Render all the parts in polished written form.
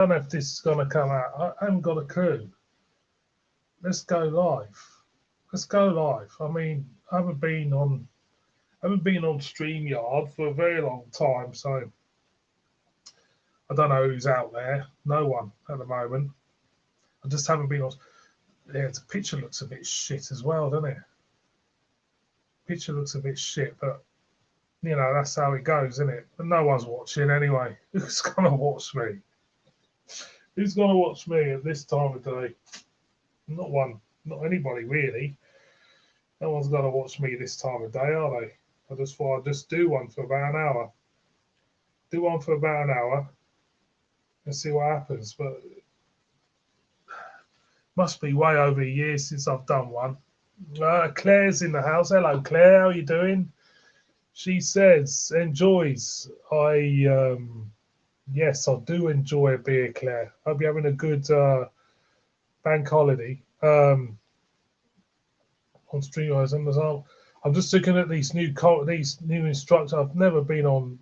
I don't know if this is going to come out. I haven't got a clue. Let's go live. Let's go live. I mean, I haven't been on StreamYard for a very long time, so I don't know who's out there. No one at the moment. I just haven't been on. Yeah, the picture looks a bit shit as well, doesn't it? Picture looks a bit shit, but that's how it goes, isn't it? But no one's watching anyway. Who's gonna watch me? Who's gonna watch me at this time of day? Not one. Not anybody really. No one's gonna watch me this time of day, are they? I just thought I'd just do one for about an hour. Do one for about an hour and see what happens. But must be way over a year since I've done one. Claire's in the house. Hello, Claire. How are you doing? She says enjoys. Yes, I do enjoy a beer, Claire. Hope you're having a good bank holiday. On StreamYard and Amazon. I'm just looking at these new instructions. I've never been on.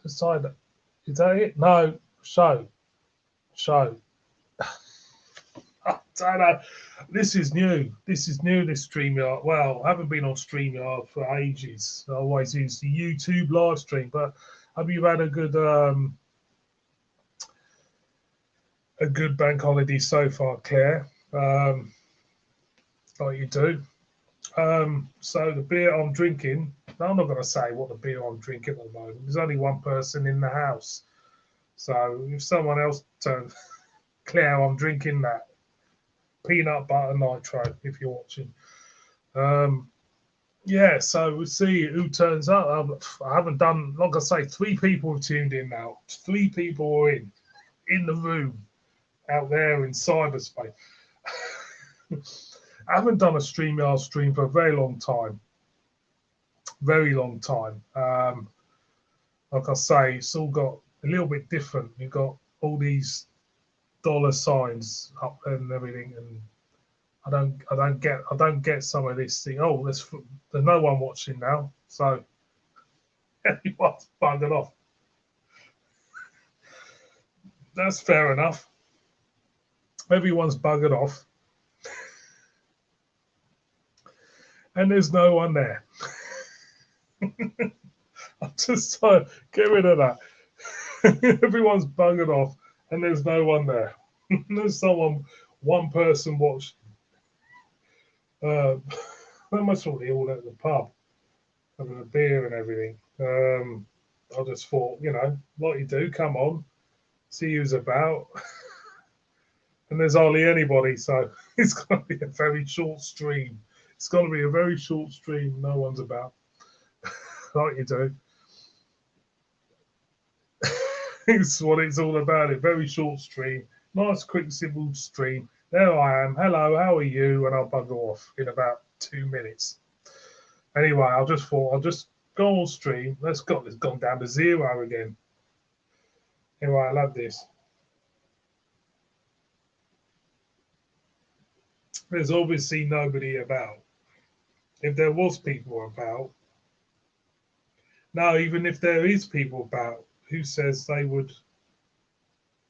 Decide. Is that it? No. Show. I don't know. This is new. This is new. This StreamYard. Well, I haven't been on StreamYard for ages. I always use the YouTube live stream. But have you had a good bank holiday so far, Claire? Like you do. So the beer I'm drinking, I'm not going to say what the beer I'm drinking at the moment. There's only one person in the house. So if someone else turns, Claire, I'm drinking that peanut butter nitro, if you're watching. Yeah, so we'll see who turns up. I haven't done, like I say, 3 people have tuned in now. 3 people are in the room out there in cyberspace. I haven't done a StreamYard stream for a very long time. Very long time. Like I say, it's all got a little bit different. You've got all these dollar signs up there and everything, and I don't get some of this thing. Oh, there's no one watching now, so everyone's buggered off. That's fair enough. Everyone's buggered off. And there's no one there. I'm just trying to get rid of that. Everyone's buggered off, and there's no one there. There's one person watching. They must be all at the pub, having a beer and everything. I just thought, like you do, come on, see who's about. And there's hardly anybody, so it's going to be a very short stream. It's going to be a very short stream. No one's about, like you do. It's what it's all about. A very short stream, nice, quick, simple stream. There I am. Hello, how are you? And I'll bugger off in about 2 minutes. Anyway, I just thought I'll just go on stream. It's gone down to 0 again. Anyway, I love this. There's obviously nobody about. If there was people about, now even if there is people about, who says they would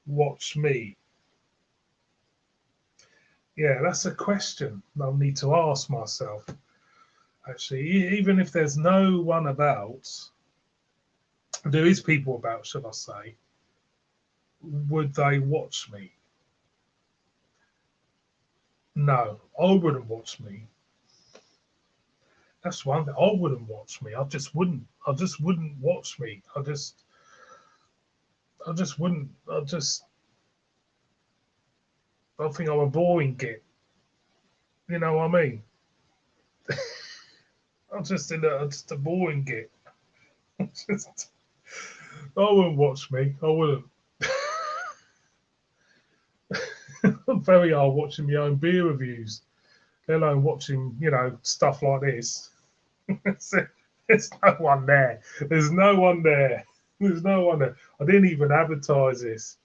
watch me? Yeah, that's a question I'll need to ask myself. Actually, even if there's no one about, there is people about, should I say, would they watch me? No, I wouldn't watch me. That's one thing. I wouldn't watch me. I just wouldn't watch me. I just wouldn't. I think I'm a boring git. You know what I mean? I'm just a boring git. Just, I wouldn't watch me. I wouldn't. I'm very hard watching my own beer reviews, let alone watching, stuff like this. There's no one there. There's no one there. There's no one there. I didn't even advertise this.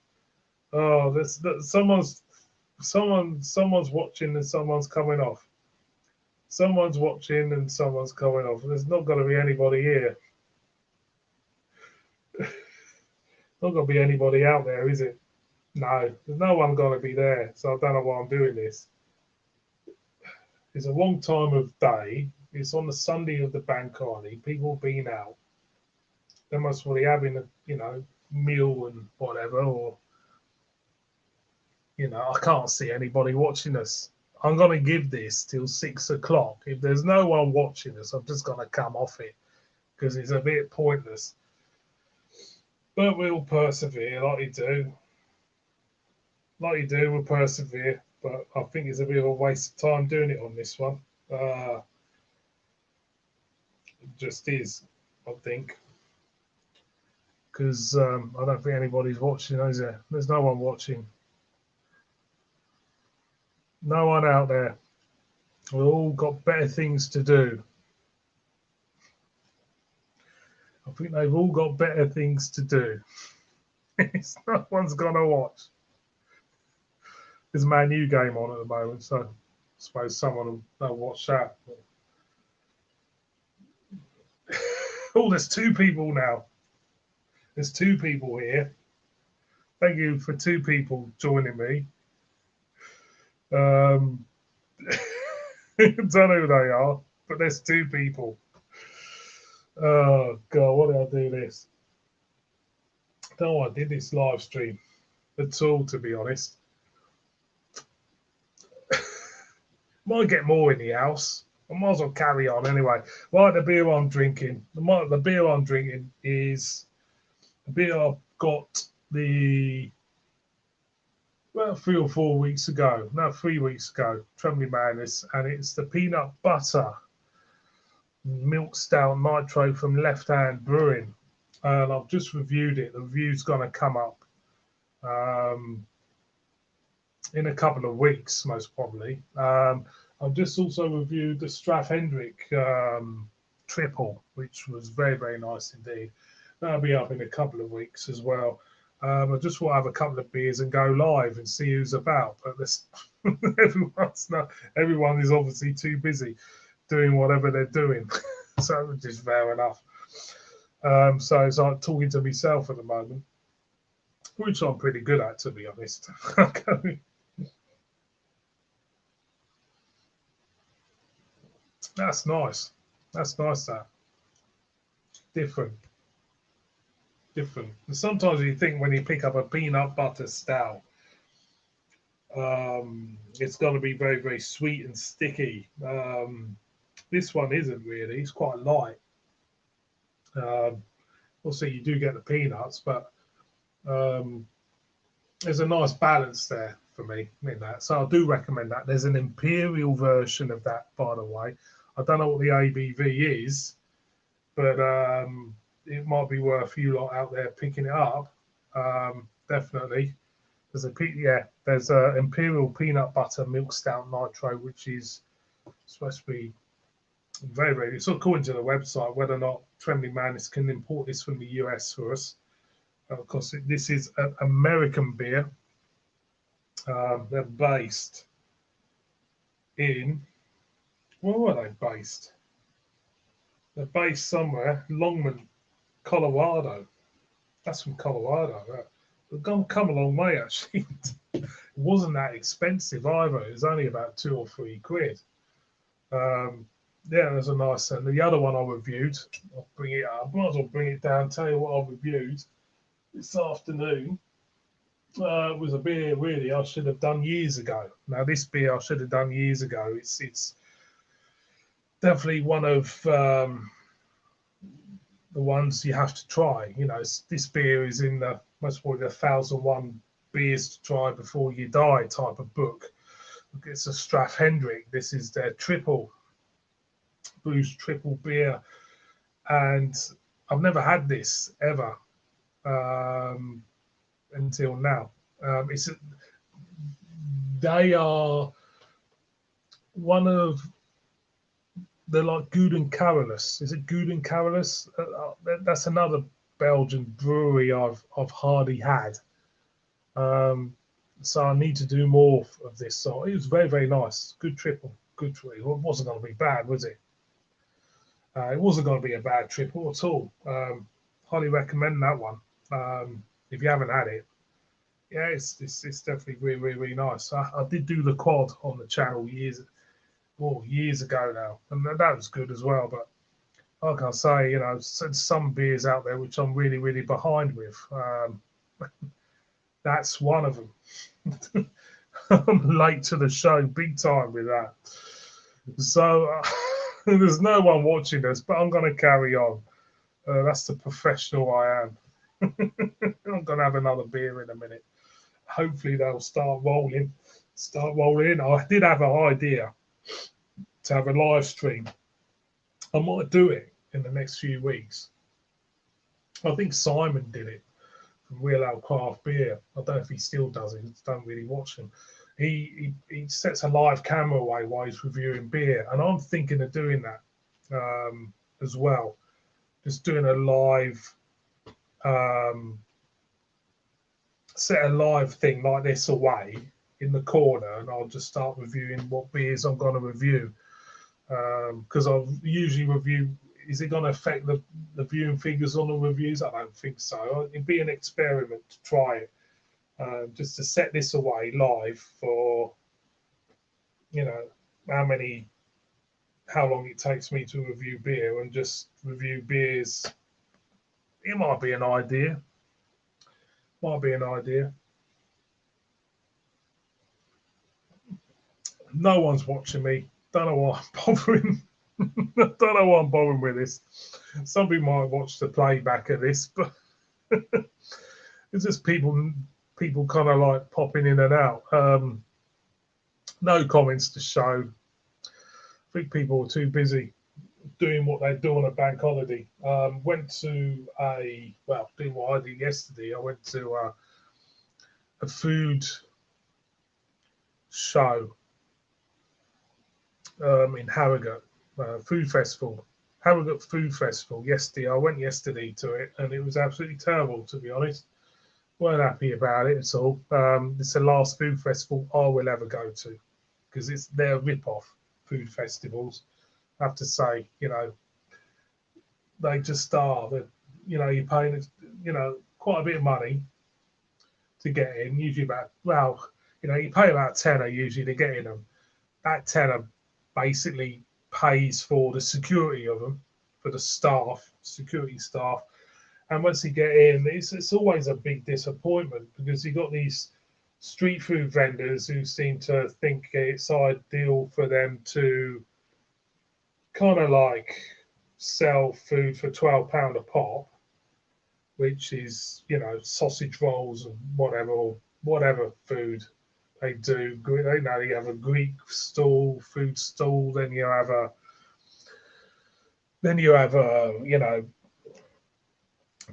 Oh, someone's watching and someone's coming off. Someone's watching and someone's coming off. There's not going to be anybody here. Not going to be anybody out there, is it? No, there's no one going to be there. So I don't know why I'm doing this. It's a wrong time of day. It's on the Sunday of the bank holiday. People being out. They must be having a, meal and whatever, or, I can't see anybody watching us. I'm going to give this till 6 o'clock. If there's no one watching us, I'm just going to come off it because it's a bit pointless. But we'll persevere like you do. We'll persevere. But I think it's a bit of a waste of time doing it on this one. It just is, I think. Because I don't think anybody's watching, is there? There's no one watching. No one out there. We've all got better things to do. I think they've all got better things to do. No one's gonna watch. There's a Man U game on at the moment, so I suppose someone will watch that. Oh, there's 2 people now. There's 2 people here. Thank you for 2 people joining me. Don't know who they are, but there's 2 people. Oh God, what did I do this? I don't know why I did this live stream at all, to be honest. Might get more in the house. I might as well carry on anyway. Right, the beer I'm drinking. The beer I'm drinking is a beer I got about 3 or 4 weeks ago. No, 3 weeks ago. Trembling Madness, and it's the peanut butter milk stout nitro from Left Hand Brewing, and I've just reviewed it. The review's going to come up in a couple of weeks, most probably. I've just also reviewed the Straff-Hendrick triple, which was very, very nice indeed. That'll be up in a couple of weeks as well. I just want to have a couple of beers and go live and see who's about. But everyone is obviously too busy doing whatever they're doing, so which is fair enough. So it's like talking to myself at the moment, which I'm pretty good at, to be honest. That's nice. That's nice. That different. And sometimes you think when you pick up a peanut butter stout, it's going to be very, very sweet and sticky. This one isn't really. It's quite light. Also, you do get the peanuts, but there's a nice balance there for me in that. So I do recommend that. There's an imperial version of that, by the way. I don't know what the ABV is, but it might be worth you lot out there picking it up. Definitely. There's a imperial peanut butter milk stout nitro, which is supposed to be very, very. It's according to the website whether or not Trembling Madness can import this from the US for us. Of course, this is an American beer. They're based in. Where were they based? They're based somewhere, Longman, Colorado. That's from Colorado. We've come a long way, actually. It wasn't that expensive either. It was only about 2 or 3 quid. Yeah, there's a nice one. The other one I reviewed, I'll bring it up. I might as well bring it down, tell you what I reviewed this afternoon. Was a beer really I should have done years ago. Now, this beer I should have done years ago. It's definitely one of the ones you have to try. This beer is in the most probably the 1001 beers to try before you die type of book. It's a Straff-Hendrick. This is their booze triple beer, and I've never had this ever until now. They are one of they're like Guden Carolus. Is it Guden Carolus? That's another Belgian brewery I've hardly had. So I need to do more of this. So it was very, very nice. Good triple. Good triple. It wasn't going to be bad, was it? It wasn't going to be a bad triple at all. Highly recommend that one. if you haven't had it, yeah, it's definitely really, really, really nice. I did do the quad on the channel years ago now, and that was good as well. But like I say, you know, there's some beers out there which I'm really, really behind with. That's one of them. I'm late to the show, big time with that. So there's no one watching us, but I'm going to carry on. That's the professional I am. I'm going to have another beer in a minute. Hopefully they'll start rolling in. I did have an idea to have a live stream. I might do it in the next few weeks. I think Simon did it from Real Ale Craft Beer. I don't know if he still does it. I don't really watch him. He sets a live camera away while he's reviewing beer, and I'm thinking of doing that as well. Just doing a live, set a live thing like this away in the corner, and I'll just start reviewing what beers I'm going to review. Because I'll usually review. Is it going to affect the viewing figures on the reviews? I don't think so. It'd be an experiment to try it. Just to set this away live for, you know, how long it takes me to review beer, and just review beers. It might be an idea. Might be an idea. No one's watching me. Don't know why I'm bothering. Don't know why I'm bothering with this. Some people might watch the playback of this, but it's just people kind of like popping in and out. No comments to show. I think people are too busy doing what they do on a bank holiday. Went to doing what I did yesterday. I went to a food show in Harrogate, food festival. Harrogate Food Festival yesterday. I went yesterday to it, and it was absolutely terrible, to be honest. Weren't happy about it at all. It's the last food festival I will ever go to, because they're rip-off food festivals. I have to say, you know, they just are. You know, you're paying, you know, quite a bit of money to get in. Usually you pay about tenner usually to get in them. That tenner basically pays for the security of them, for the security staff. And once you get in, it's always a big disappointment, because you've got these street food vendors who seem to think it's ideal for them to kind of like sell food for £12 a pop, which is, you know, sausage rolls and whatever food they do. You know, you have a Greek food stall, then you have you know,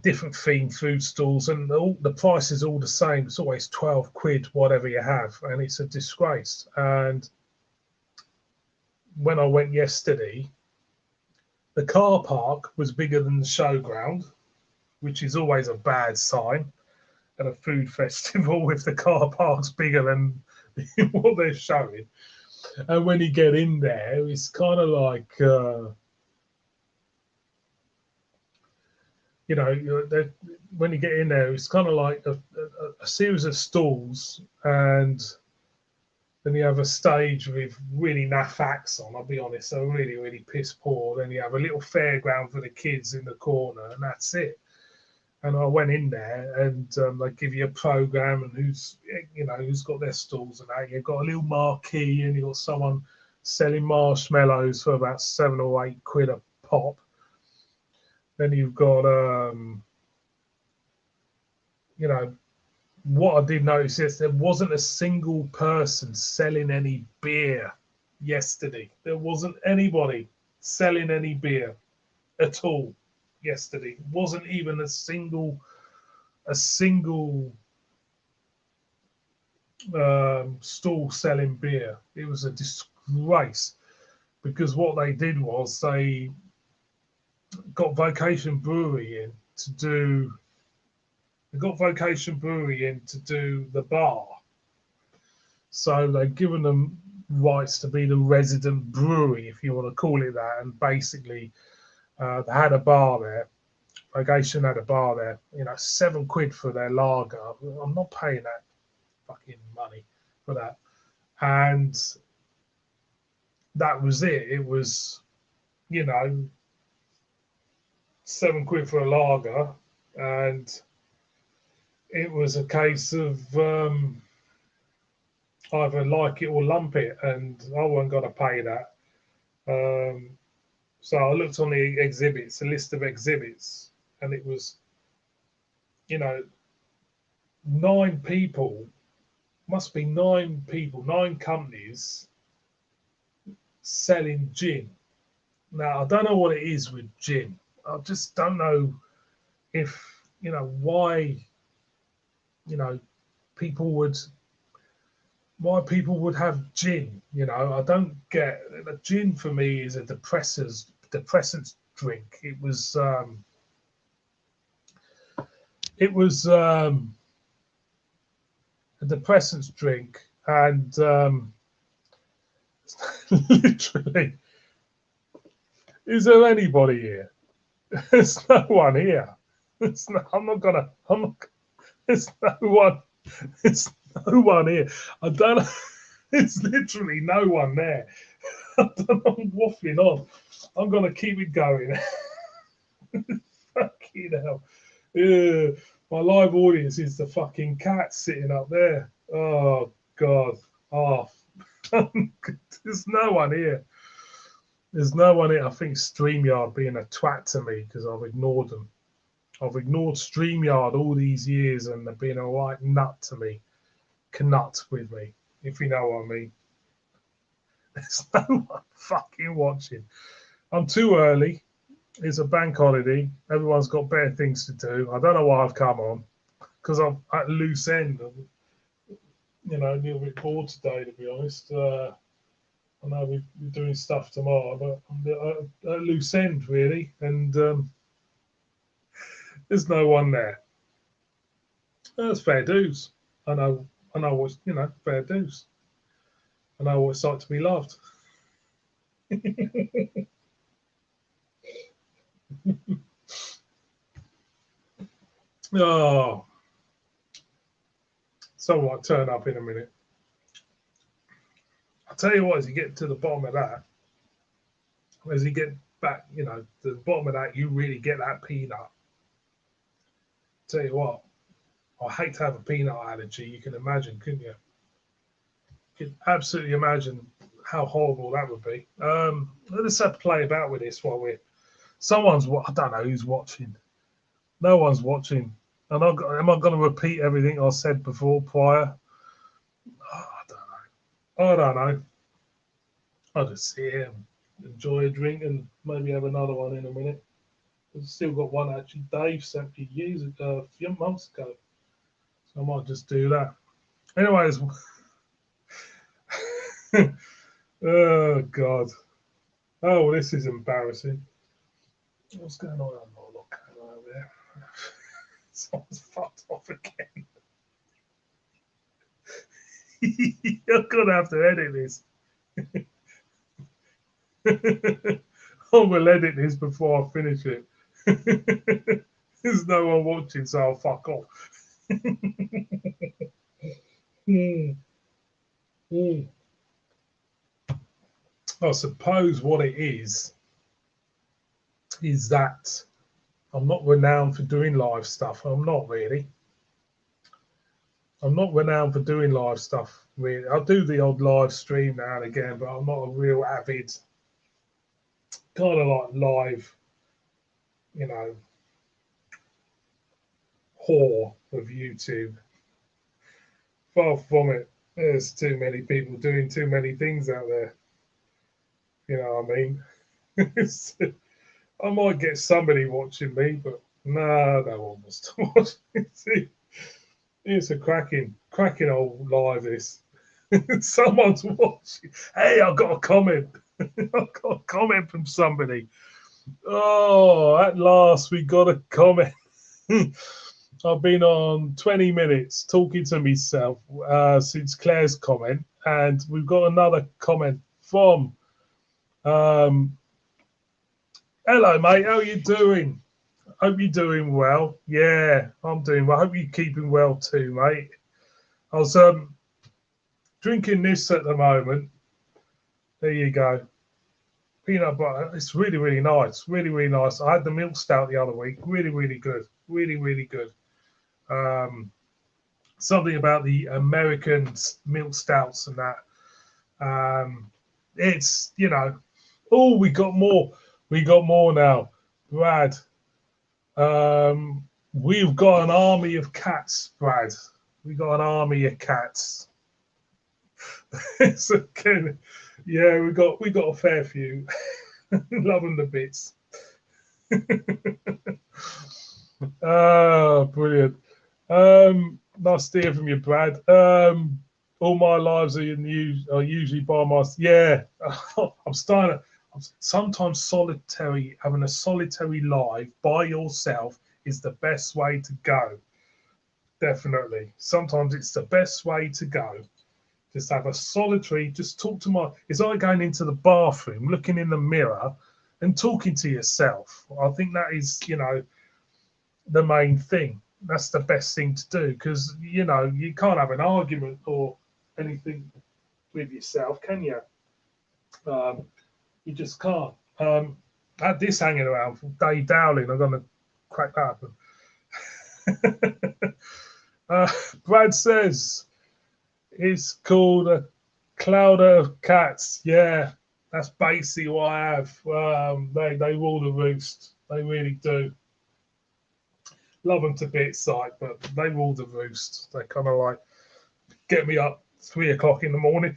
different themed food stalls, and the price is all the same. It's always 12 quid, whatever you have, and it's a disgrace. And when I went yesterday, the car park was bigger than the showground, which is always a bad sign at a food festival if the car park's bigger than what they're showing. And when you get in there, it's kind of like, you know, when you get in there, it's kind of like a series of stalls, and then you have a stage with really naff acts on, I'll be honest, so really, really piss poor. Then you have a little fairground for the kids in the corner, and that's it. And I went in there, and they give you a program and who's got their stalls, and that. You've got a little marquee, and you've got someone selling marshmallows for about 7 or 8 quid a pop. Then you've got, you know, what I did notice is there wasn't a single person selling any beer yesterday. There wasn't anybody selling any beer at all yesterday. Wasn't even a single stall selling beer. It was a disgrace, because what they did was they got Vocation Brewery in to do. They got Vocation Brewery in to do the bar, so they've given them rights to be the resident brewery, if you want to call it that. And basically, they had a bar there, Bagation had a bar there, you know, £7 for their lager. I'm not paying that fucking money for that. And that was it. It was, you know, £7 for a lager, and it was a case of either like it or lump it, and I wasn't going to pay that. So I looked on the exhibits, a list of exhibits, and it was, you know, 9 people, must be 9 people, 9 companies selling gin. Now, I don't know what it is with gin. I just don't know if, you know, why, you know, people would, why people would have gin. You know, I don't get, gin for me is a depressant drink. It was a depressant drink, and literally, is there anybody here? There's no one here. I'm not gonna. There's no one. There's no one here. I don't know. There's literally no one there. I don't know, I'm waffling on. I'm gonna keep it going. Fucking hell. Yeah. My live audience is the fucking cat sitting up there. Oh God. Oh. There's no one here. There's no one here. I think StreamYard being a twat to me because I've ignored them. I've ignored StreamYard all these years, and they've been a right nut to me. Knut with me, if you know what I mean. There's no one fucking watching. I'm too early. It's a bank holiday. Everyone's got better things to do. I don't know why I've come on, because I'm at loose end. I'm, you know, a little bit bored today, to be honest. I know we're doing stuff tomorrow, but I'm at loose end, really. And there's no one there. That's fair dues. I know what's, you know, fair dues. I know what it's like to be loved. Oh, someone might turn up in a minute. I'll tell you what, as you get to the bottom of that, as you get back, you know, to the bottom of that, you really get that peanut. I'll tell you what, I hate to have a peanut allergy. You can imagine, couldn't you? You can absolutely imagine how horrible that would be. Let's have to play about with this while we're. I don't know who's watching. No one's watching. And am I going to repeat everything I said before, prior? Oh, I don't know. I'll just sit here and enjoy a drink and maybe have another one in a minute. I've still got one actually Dave sent a few months ago. So I might just do that. Anyways. Oh, God. Oh, this is embarrassing. What's going on? I'm not going on over there. Someone's fucked off again. You're going to have to edit this. I will edit this before I finish it. There's no one watching, so I'll fuck off. I suppose what it is that I'm not renowned for doing live stuff. I'm not really. I'm not renowned for doing live stuff, really. I'll do the odd live stream now and again, but I'm not a real avid kind of like live, you know, whore of YouTube. Far from it. There's too many people doing too many things out there. You know what I mean? I might get somebody watching me, but no one wants to watch. It's a cracking old live. This someone's watching. Hey, I got a comment. I got a comment from somebody. Oh, at last we got a comment. I've been on 20 minutes talking to myself since Claire's comment, and we've got another comment from. Hello, mate. How are you doing? Hope you're doing well. Yeah, I'm doing well. Hope you're keeping well too, mate. I was drinking this at the moment. There you go. Peanut butter. It's really, really nice. Really, really nice. I had the milk stout the other week. Really, really good. Really, really good. Um, Something about the American milk stouts and that. It's, oh, we got more. We got more now. Brad, we've got an army of cats, Brad. We got an army of cats. So, yeah, we got a fair few. Love them to bits. Ah, brilliant. Nice to hear from you, Brad. All my lives are usually by myself. Yeah, I'm starting. Sometimes having a solitary life by yourself is the best way to go. Definitely. Sometimes it's the best way to go. Just have a solitary, just talk to it's like going into the bathroom, looking in the mirror and talking to yourself. I think that is, the main thing. That's the best thing to do because, you can't have an argument or anything with yourself, can you? You just can't. I had this hanging around from Dave Dowling. I'm going to crack that open. Brad says it's called a cloud of cats. Yeah, that's basically what I have. They rule the roost. They really do. Love them to bits, but they rule the roost. They kind of like get me up 3 o'clock in the morning.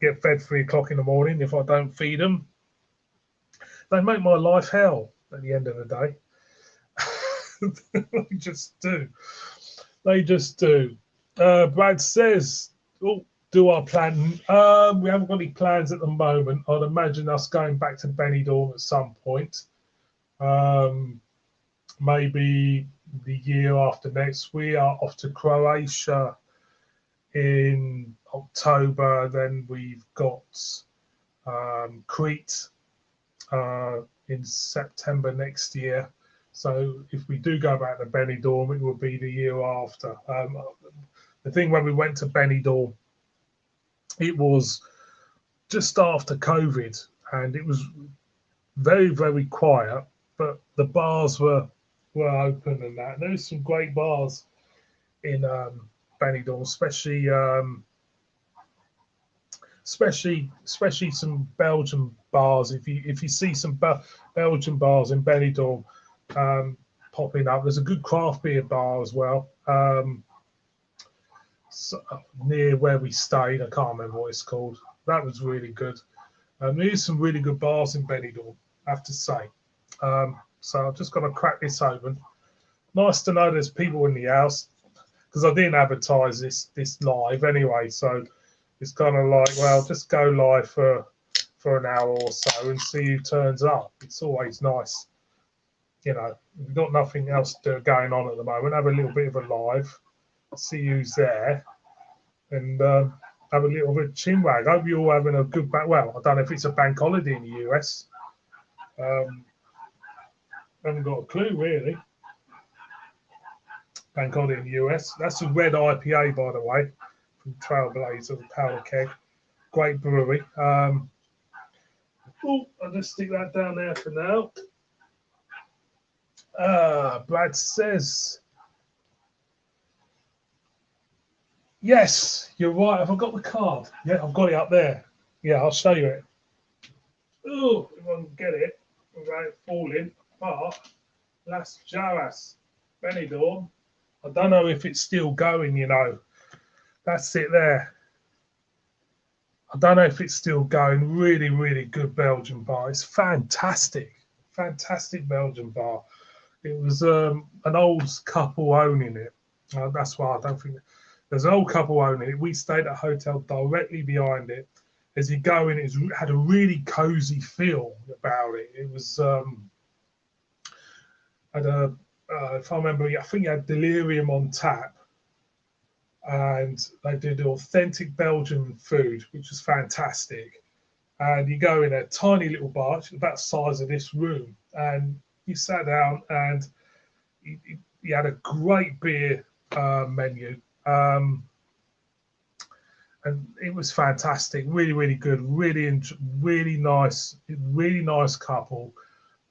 Get fed 3 o'clock in the morning if I don't feed them. They make my life hell at the end of the day. They just do. They just do. Brad says, oh, do our plan? We haven't got any plans at the moment. I'd imagine us going back to Benidorm at some point. Maybe the year after next. We are off to Croatia in October. Then we've got Crete in September next year. So if we do go back to Benidorm, it will be the year after. The thing when we went to Benidorm, it was just after COVID, and it was very, very quiet. But the bars were open and that. And there's some great bars in Benidorm, especially some Belgian bars. If you see some Belgian bars in Benidorm popping up, there's a good craft beer bar as well. Near where we stayed, I can't remember what it's called. That was really good. There's some really good bars in Benidorm, I have to say. So I've just got to crack this open. Nice to know there's people in the house because I didn't advertise this live anyway. So it's kind of like, well, just go live for an hour or so and see who turns up. It's always nice. We've got nothing else going on at the moment. Have a little bit of a live, see who's there, and have a little bit of chinwag. Hope you're all having a good well, I don't know if it's a bank holiday in the US. Haven't got a clue really. Bank holiday in the US. That's a red IPA, by the way, from Trailblazer Power Keg. Great brewery. I'll just stick that down there for now. Brad says, yes, you're right. Have I got the card? Yeah, I've got it up there. Yeah, I'll show you it. Oh, if I can get it without it falling. But Las Jarras, Benidorm. I don't know if it's still going, That's it there. I don't know if it's still going. Really, really good Belgian bar. It's fantastic. Fantastic Belgian bar. It was an old couple owning it. That's why I don't think there's an old couple owning it. We stayed at a hotel directly behind it. As you go in, it had a really cozy feel about it. It was if I remember, I think you had Delirium on tap, and they did authentic Belgian food, which was fantastic. And you go in a tiny little bar, about the size of this room, and you sat down and you had a great beer menu. And it was fantastic, really, really good, really nice couple.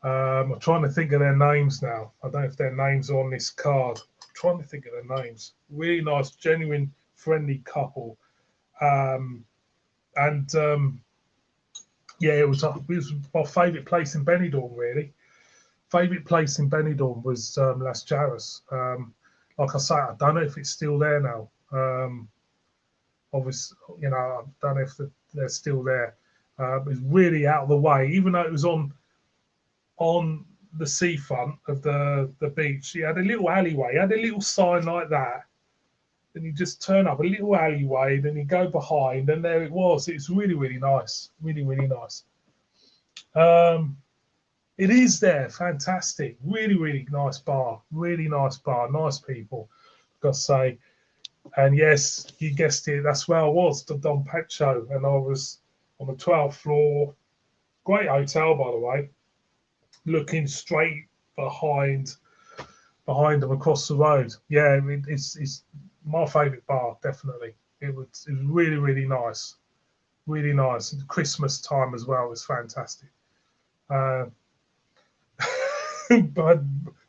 I'm trying to think of their names now. I don't know if their names are on this card. I'm trying to think of their names. Really nice, genuine, friendly couple. Um, and yeah, it was my favourite place in Benidorm, really. Favourite place in Benidorm was Las Jarras. Like I say, I don't know if it's still there now. Obviously, I don't know if they're still there. It was really out of the way, even though it was on the seafront of the beach. You had a little alleyway, you had a little sign like that. Then you just turn up a little alleyway, then you go behind, and there it was. It's really, really nice. Really, really nice. It is there, fantastic. Really, really nice bar. Really nice bar. Nice people, I've got to say. And yes, you guessed it, that's where I was, the Don Pancho, and I was on the 12th floor. Great hotel, by the way, looking straight behind them across the road. Yeah, it's my favourite bar, definitely. It was really, really nice. Really nice. And Christmas time as well was fantastic. Uh, but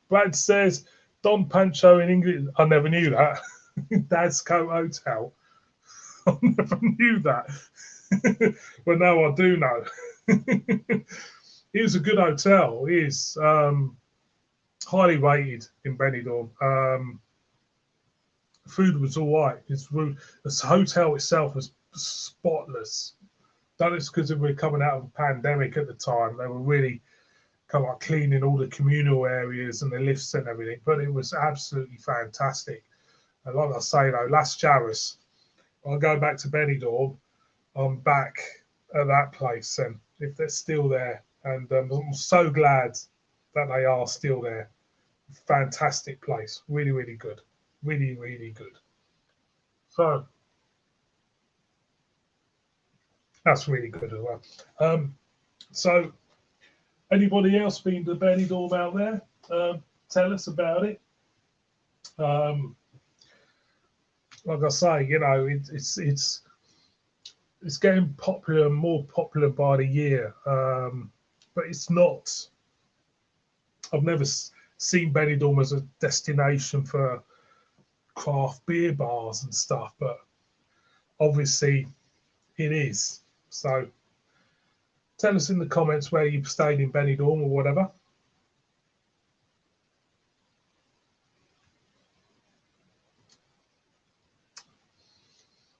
Brad says Don Pancho in England. I never knew that. Dad's Coat Hotel. I never knew that. Well, now I do know. It was a good hotel. It is highly rated in Benidorm. Food was all right. The hotel itself was spotless. That is because we were coming out of a pandemic at the time. They were really kind of like cleaning all the communal areas and the lifts and everything. But it was absolutely fantastic. And like I say, though, Las Jarras, I'll go back to Benidorm. I'm back at that place, and if they're still there, and I'm so glad that they are still there. Fantastic place, really, really good, really, really good. So that's really good as well. So anybody else been to Benidorm out there? Tell us about it. Um, like I say, it's getting popular, more popular by the year. But it's not. I've never seen Benidorm as a destination for craft beer bars and stuff, but obviously it is. So tell us in the comments where you've stayed in Benidorm or whatever.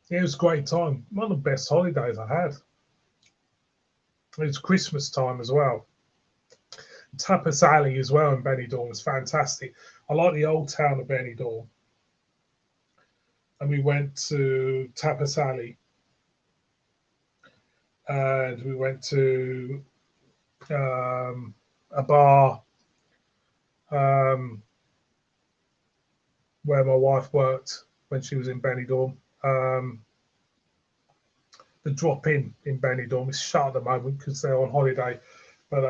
Yeah, it was a great time. One of the best holidays I had. It was Christmas time as well. Tapas Alley as well in Benidorm was fantastic. I like the old town of Benidorm. And we went to Tapas Alley and we went to a bar um, where my wife worked when she was in Benidorm. The drop in Benidorm is shut at the moment because they're on holiday, but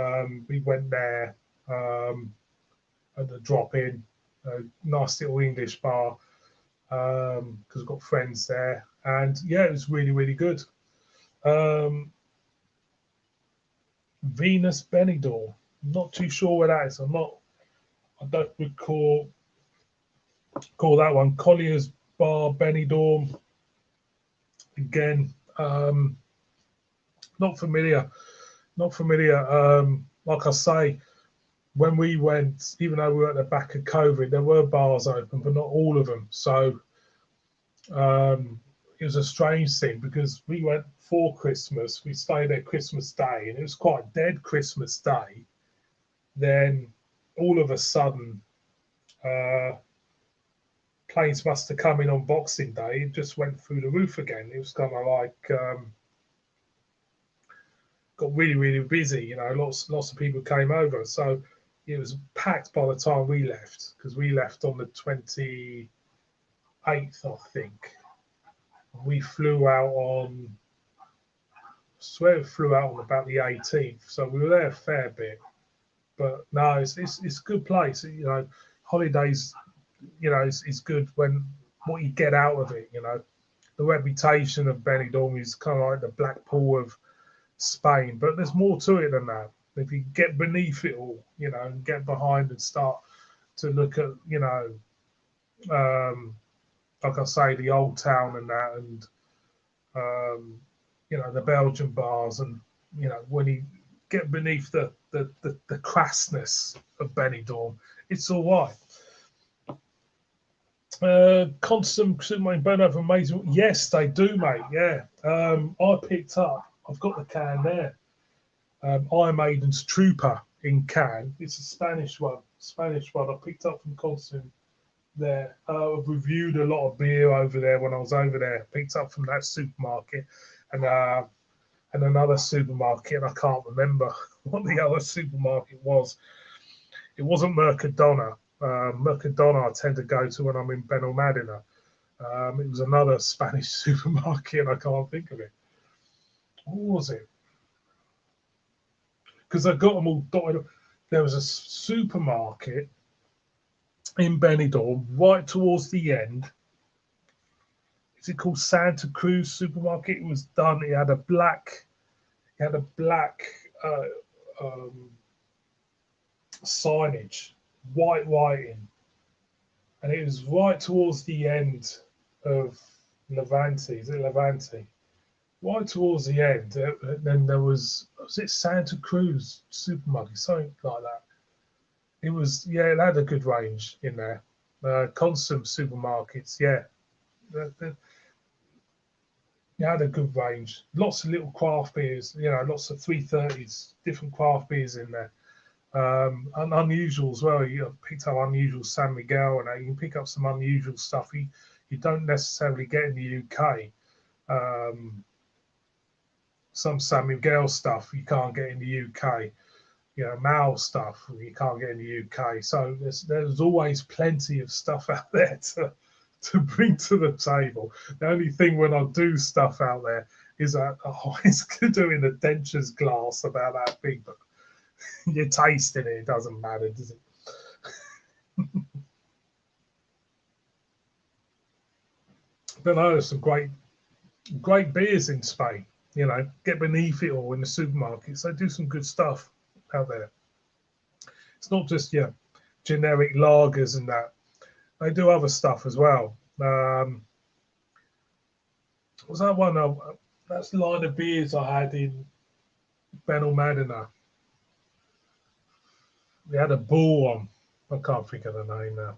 we went there at the drop in, a nice little English bar because I've got friends there, and yeah, it was really, really good. Um, Venus Benidorm, not too sure where that is. I don't recall that one. Collier's Bar Benidorm, again, not familiar. Not familiar. Like I say, when we went, even though we were at the back of COVID, there were bars open, but not all of them. So it was a strange thing because we went for Christmas. We stayed there Christmas Day, and it was quite a dead Christmas Day. Then all of a sudden, planes must have come in on Boxing Day. It just went through the roof again. It was kind of like got really, really busy. Lots of people came over, so it was packed by the time we left because we left on the 28th, I think. We flew out on, I swear, we flew out on about the 18th, so we were there a fair bit. But no, it's a good place. You know, holidays. You know, it's good when what you get out of it. You know, the reputation of Benidorm is kind of like the Blackpool of Spain, but there's more to it than that. If you get beneath it all, you know, and get behind and start to look at, you know, um, like I say, the old town and that, and you know, the Belgian bars, and you know, when you get beneath the crassness of Benidorm, it's all right. Constant supermarket burn over amazing. Yes, they do, mate. Yeah. I picked up. I've got the can there. Iron Maiden's Trooper in can. It's a Spanish one. Spanish one. I picked up from Constant there. I've reviewed a lot of beer over there when I was over there. Picked up from that supermarket, and another supermarket. And I can't remember what the other supermarket was. It wasn't Mercadona. Mercadona I tend to go to when I'm in Benalmádena. It was another Spanish supermarket, and I can't think of it. What was it? Because I got them all dotted. There was a supermarket in Benidorm right towards the end. Is it called Santa Cruz Supermarket? It was done. It had a black uh, um, signage, white writing, and it was right towards the end of Levante. Is it Levante? Right towards the end, then there was it Santa Cruz Supermarket, something like that. It was, yeah, it had a good range in there. Constant supermarkets, yeah, it had a good range. Lots of little craft beers, you know, lots of 330s, different craft beers in there. And unusual as well. You picked up unusual San Miguel, and you can pick up some unusual stuff you don't necessarily get in the UK. Um, some San Miguel stuff you can't get in the UK. You know, Mal stuff you can't get in the UK. So there's always plenty of stuff out there to bring to the table. The only thing when I do stuff out there is that I always do in a dentures glass about that big, but you're tasting it, it doesn't matter, does it? But no, there's some great beers in Spain. You know, get beneath it all in the supermarkets. They do some good stuff out there. It's not just generic lagers and that. They do other stuff as well. Was that one? That's the line of beers I had in Benalmádena. They had a bull on. I can't think of the name now.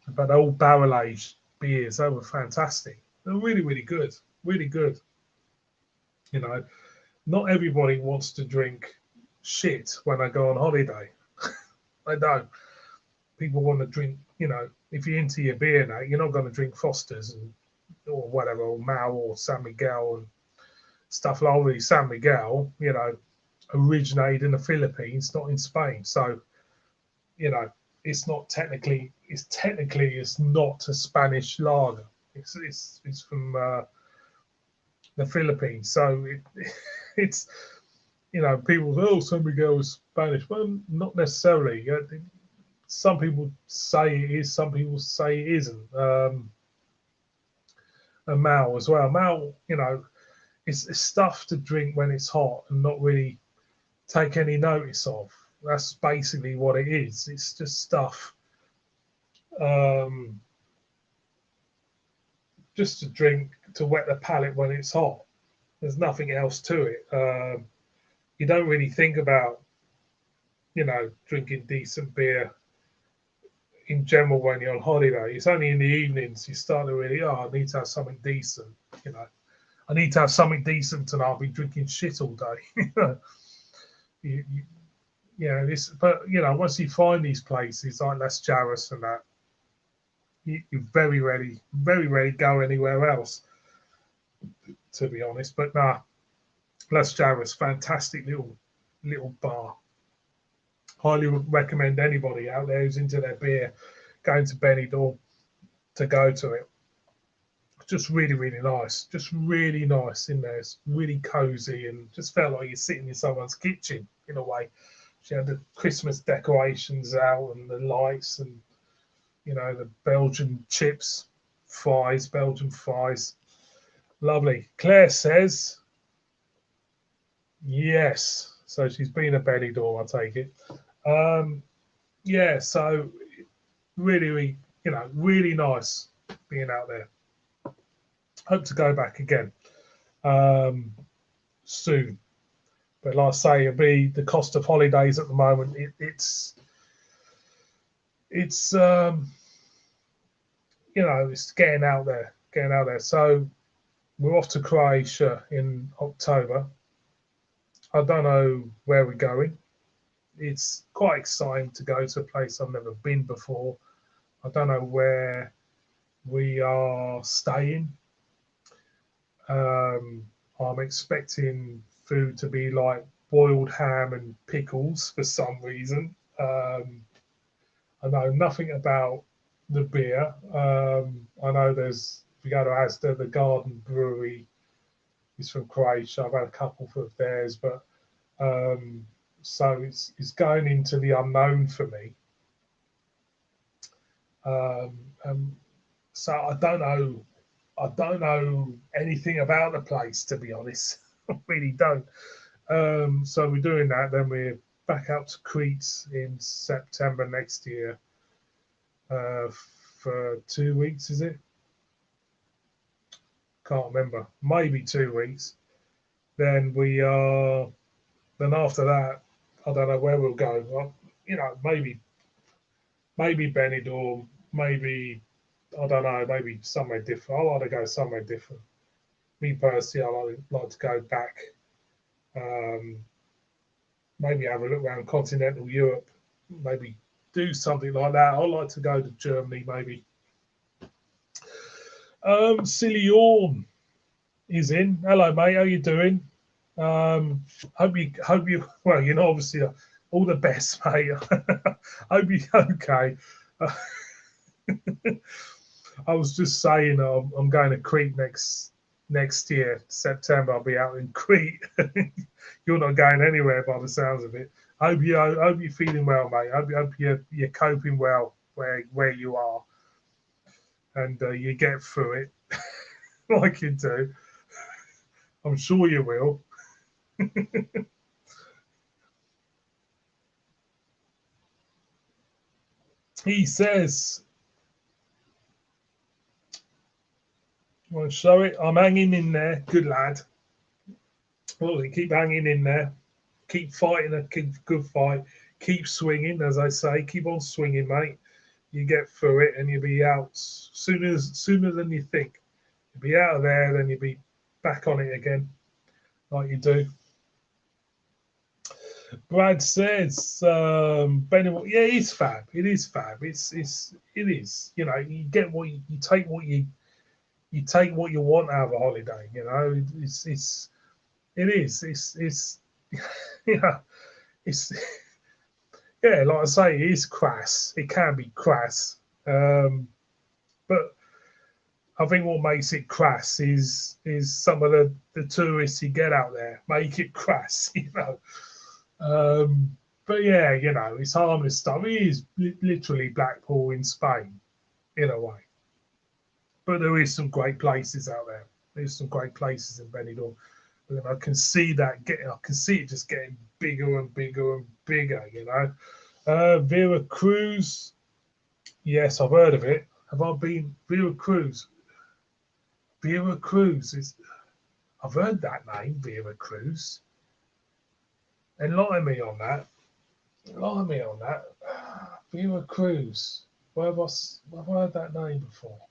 But they're all barrel aged beers. They were fantastic. They're really, really good. Really good. You know, not everybody wants to drink shit when they go on holiday. They don't. People want to drink, you know, if you're into your beer now, you're not going to drink Foster's or whatever, or Mao or San Miguel and stuff like that. San Miguel, you know, originated in the Philippines, not in Spain. So, you know, it's not a Spanish lager. It's from the Philippines. So it's, you know, people say, oh, San Miguel is Spanish. Well, not necessarily. Some people say it is, some people say it isn't. And Mao as well. Mao, you know, it's stuff to drink when it's hot and not really take any notice of. That's basically what it is. It's just stuff um, just to drink to wet the palate when it's hot. There's nothing else to it. You don't really think about, you know, drinking decent beer in general when you're on holiday. It's only in the evenings you start to really, oh, I need to have something decent. You know, I need to have something decent, and I'll be drinking shit all day. you, you, this, but you know, once you find these places like Las Jarras and that, you very rarely go anywhere else, to be honest. But nah, Las Jarras, fantastic little bar. Highly recommend anybody out there who's into their beer going to Benidorm to go to it. Just really nice. Just really nice in there. It's really cozy and just felt like you're sitting in someone's kitchen in a way. She had the Christmas decorations out and the lights and, you know, the Belgian chips, fries, Belgian fries. Lovely. Claire says, yes. So she's been a Benidorm, I take it. Yeah, so really, you know, really nice being out there. Hope to go back again soon. But like I say, it'll be the cost of holidays at the moment. It's you know, it's getting out there, getting out there. So we're off to Croatia in October. I don't know where we're going. It's quite exciting to go to a place I've never been before. I don't know where we are staying. I'm expecting food to be like boiled ham and pickles for some reason. I know nothing about the beer. I know if you go to Asda, the Garden Brewery is from Croatia. I've had a couple of theirs, but so it's going into the unknown for me. So I don't know anything about the place, to be honest. I really don't. So we're doing that. Then we're back out to Crete in September next year for 2 weeks, is it? Can't remember. Maybe 2 weeks. Then we are. Then after that, I don't know where we'll go. Well, you know, maybe Benidorm, maybe I don't know, maybe somewhere different. I like to go somewhere different. Me personally, I like to go back. Um, Maybe have a look around continental Europe. Maybe do something like that. I like to go to Germany, maybe. Silly Yawn is in. Hello, mate. How you doing? Hope you. Well, you know, obviously, all the best, mate. Hope you okay. I was just saying, I'm going to Crete next year, September. I'll be out in Crete. You're not going anywhere by the sounds of it. Hope you're feeling well, mate. Hope you're coping well where you are, and you get through it like you do. I'm sure you will. He says, "You want to show it? I'm hanging in there. Good lad. Well, keep hanging in there. Keep fighting a good fight. Keep swinging, as I say. Keep on swinging, mate. You get through it, and you'll be out sooner than you think. You'll be out of there, then you'll be back on it again, like you do." Brad says, Benny, yeah, it's fab. It is fab. It is. You know, you get you take you take what you want out of a holiday. You know, it is. It's you know, it's yeah, like I say, it is crass. It can be crass, but I think what makes it crass is some of the tourists you get out there make it crass. You know. But yeah, you know, it's harmless stuff. It is literally Blackpool in Spain, in a way. But there is some great places out there. There's some great places in Benidorm. And I can see I can see it just getting bigger and bigger and bigger, you know. Vera Cruz, yes, I've heard of it. Have I been Vera Cruz? Vera Cruz is, I've heard that name, Vera Cruz. Enlighten me on that. Enlighten me on that. Vera Cruz. Where have I've heard that name before?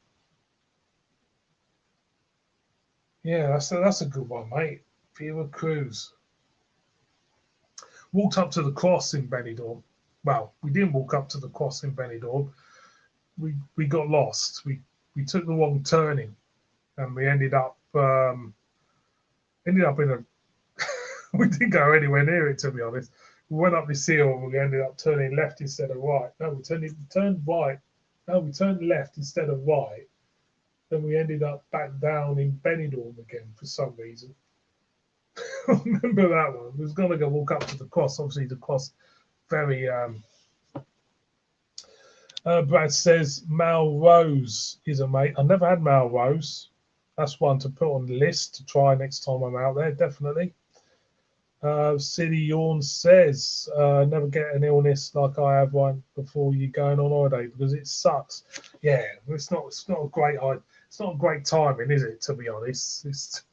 Yeah, that's a good one, mate. Vera Cruz. Walked up to the cross in Benidorm. Well, we didn't walk up to the cross in Benidorm. We got lost. We took the wrong turning, and we ended up in a. We didn't go anywhere near it, to be honest. We went up this hill and we ended up turning left instead of right. No, we turned right. No, we turned left instead of right. Then we ended up back down in Benidorm again for some reason. I remember that one. We was going to go walk up to the cross. Obviously, the cross very. Brad says Melrose is a mate. I never had Melrose. That's one to put on the list to try next time I'm out there, definitely. City Yawn says, never get an illness like I have one before you going on holiday because it sucks. Yeah, it's not a great timing, is it? To be honest, it's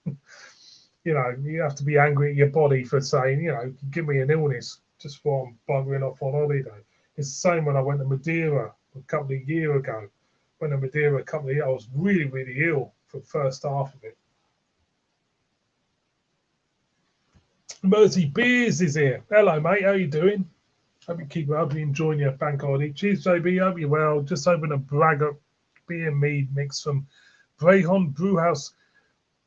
you have to be angry at your body for saying give me an illness just while I'm buggering off on holiday. It's the same when I went to Madeira a couple of years ago. Went to Madeira a couple of years. I was really really ill for the first half of it. Mersey Beers is here. Hello, mate. How you doing? Hope you enjoying your bank holiday. Cheers, JB. Hope you're well. Just opened a Bragger beer mead mix from Brehon Brewhouse.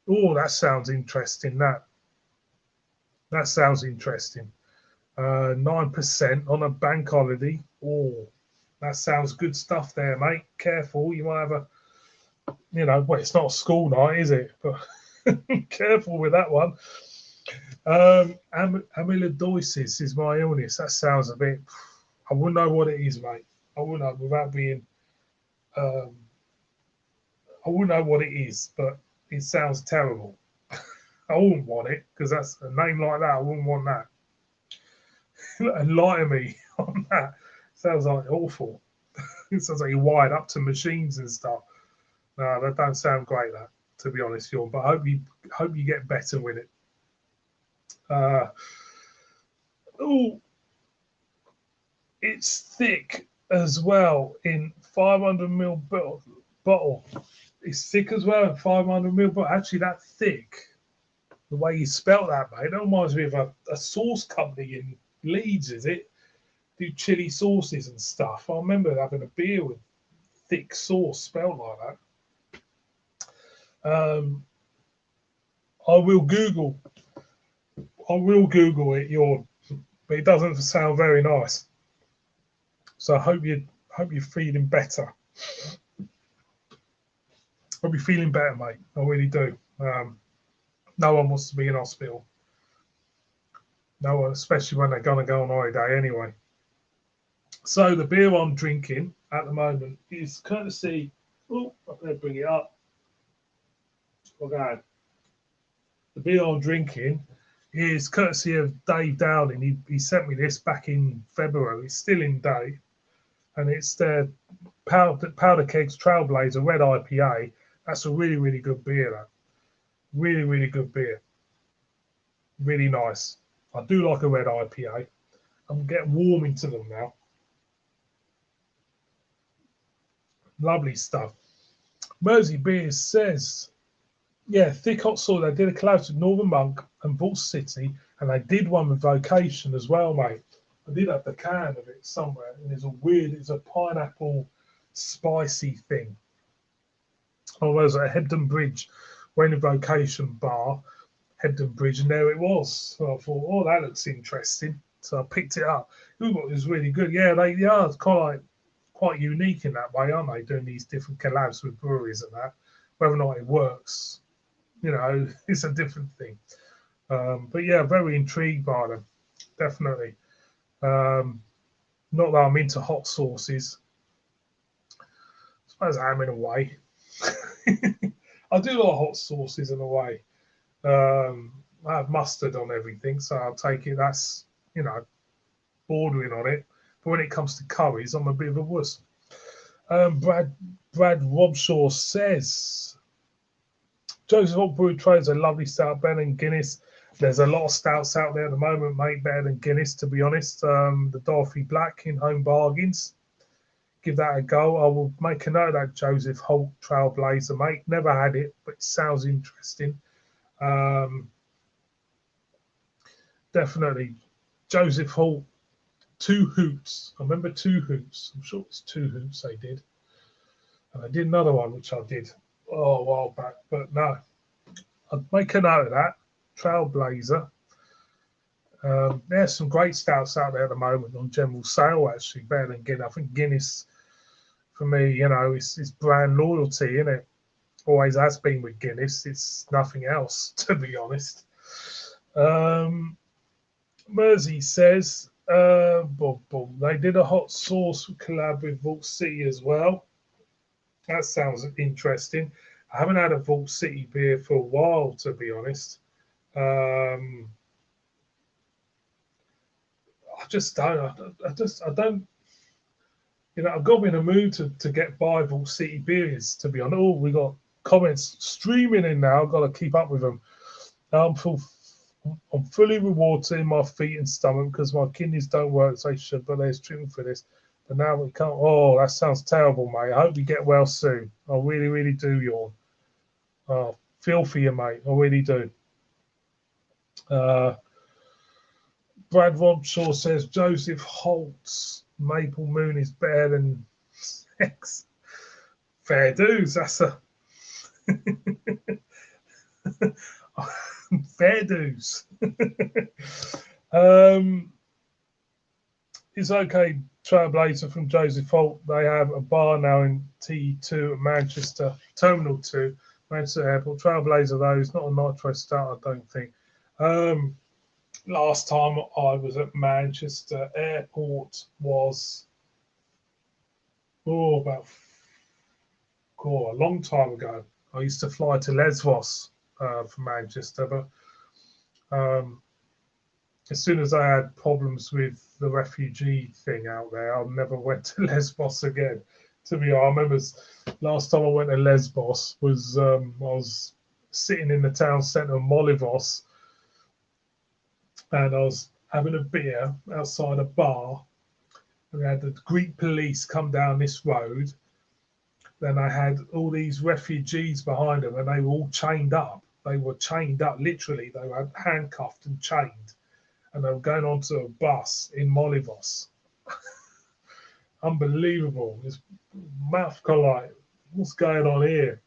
Oh, that sounds interesting. That sounds interesting. 9% on a bank holiday. Oh, that sounds good stuff there, mate. Careful, you might have well, it's not a school night, is it? But careful with that one. Amyloidosis is my illness. That sounds a bit. I wouldn't know what it is, mate. I wouldn't know without being. I wouldn't know what it is, but it sounds terrible. I wouldn't want it because that's a name like that. I wouldn't want that. Enlighten me on that. Sounds like awful. It sounds like you're wired up to machines and stuff. No, that don't sound great. That, to be honest, Sean. But I hope you get better with it. It's thick as well in 500ml bottle. It's thick as well in 500ml bottle. Actually, that thick. The way you spelt that, mate, that reminds me of a sauce company in Leeds, is it? Do chili sauces and stuff. I remember having a beer with thick sauce spelled like that. I will Google it, but it doesn't sound very nice. So I hope you're feeling better. Hope you're feeling better, mate. I really do. No one wants to be in hospital. No one, especially when they're going to go on holiday anyway. So the beer I'm drinking at the moment is courtesy. Oh, I'm going to bring it up. Okay. The beer I'm drinking is courtesy of Dave Dowling. He sent me this back in February. It's still in date. And it's the Powder Kegs Trailblazer Red IPA. That's a really, really good beer, though. Really, really good beer. Really nice. I do like a red IPA. I'm getting warm into them now. Lovely stuff. Mersey Beers says, yeah, thick hot sauce. They did a collab with Northern Monk and Vault City, and they did one with Vocation as well, mate. I did have the can of it somewhere, and it's a pineapple spicy thing. I was at Hebden Bridge, went to Vocation Bar, Hebden Bridge, and there it was. So I thought, oh, that looks interesting. So I picked it up. It was really good. Yeah, it's quite unique in that way, aren't they? Doing these different collabs with breweries and that. Whether or not it works, it's a different thing. But yeah, very intrigued by them, definitely. Not that I'm into hot sauces. I suppose I am in a way. I do like hot sauces in a way. I have mustard on everything, so I'll take it. That's, bordering on it. But when it comes to curries, I'm a bit of a wuss. Brad Robshaw says, Joseph Hop Brew trades a lovely stout better than Guinness. There's a lot of stouts out there at the moment, mate, better than Guinness, to be honest. The Dorothy Black in Home Bargains. Give that a go. I will make a note of that Joseph Holt Trailblazer, mate. Never had it, but it sounds interesting. Definitely. Joseph Holt, Two Hoots. I remember Two Hoots. I'm sure it's Two Hoots they did. And I did another one, which I did a while back. But no, I'd make a note of that. Trailblazer. There's some great stouts out there at the moment on general sale, actually, better than Guinness. I think Guinness, for me, it's brand loyalty, isn't it? Always has been with Guinness. It's nothing else, to be honest. Mersey says, Boom, boom. They did a hot sauce collab with Vault City as well. That sounds interesting. I haven't had a Vault City beer for a while, to be honest. Um, I just don't. I don't. I've got to be in a mood to get by Vault City beers. To be honest, oh, we got comments streaming in now. I've got to keep up with them. I'm full. I'm fully with water in my feet and stomach because my kidneys don't work as they should, but there's treatment for this. But now we can't. Oh, that sounds terrible, mate. I hope you get well soon. I really, really do, yawn. Oh, feel for you, mate. I really do. Uh, Brad Robshaw says Joseph Holt's Maple Moon is better than sex. Fair dues. That's a fair dues. It's okay, Trailblazer from Joseph Holt. They have a bar now in T2 at Manchester, Terminal 2, Manchester Airport. Trailblazer, though, is not a nitro start, I don't think. Last time I was at Manchester Airport was about a long time ago. I used to fly to Lesvos from Manchester, but as soon as I had problems with the refugee thing out there, I never went to Lesbos again. To be honest, I remember last time I went to Lesbos was I was sitting in the town centre of Molivos, and I was having a beer outside a bar. And we had the Greek police come down this road. Then I had all these refugees behind them, and they were all chained up. They were chained up, literally. They were handcuffed and chained. And they were going onto a bus in Molivos. Unbelievable. This mouth kind of like, what's going on here?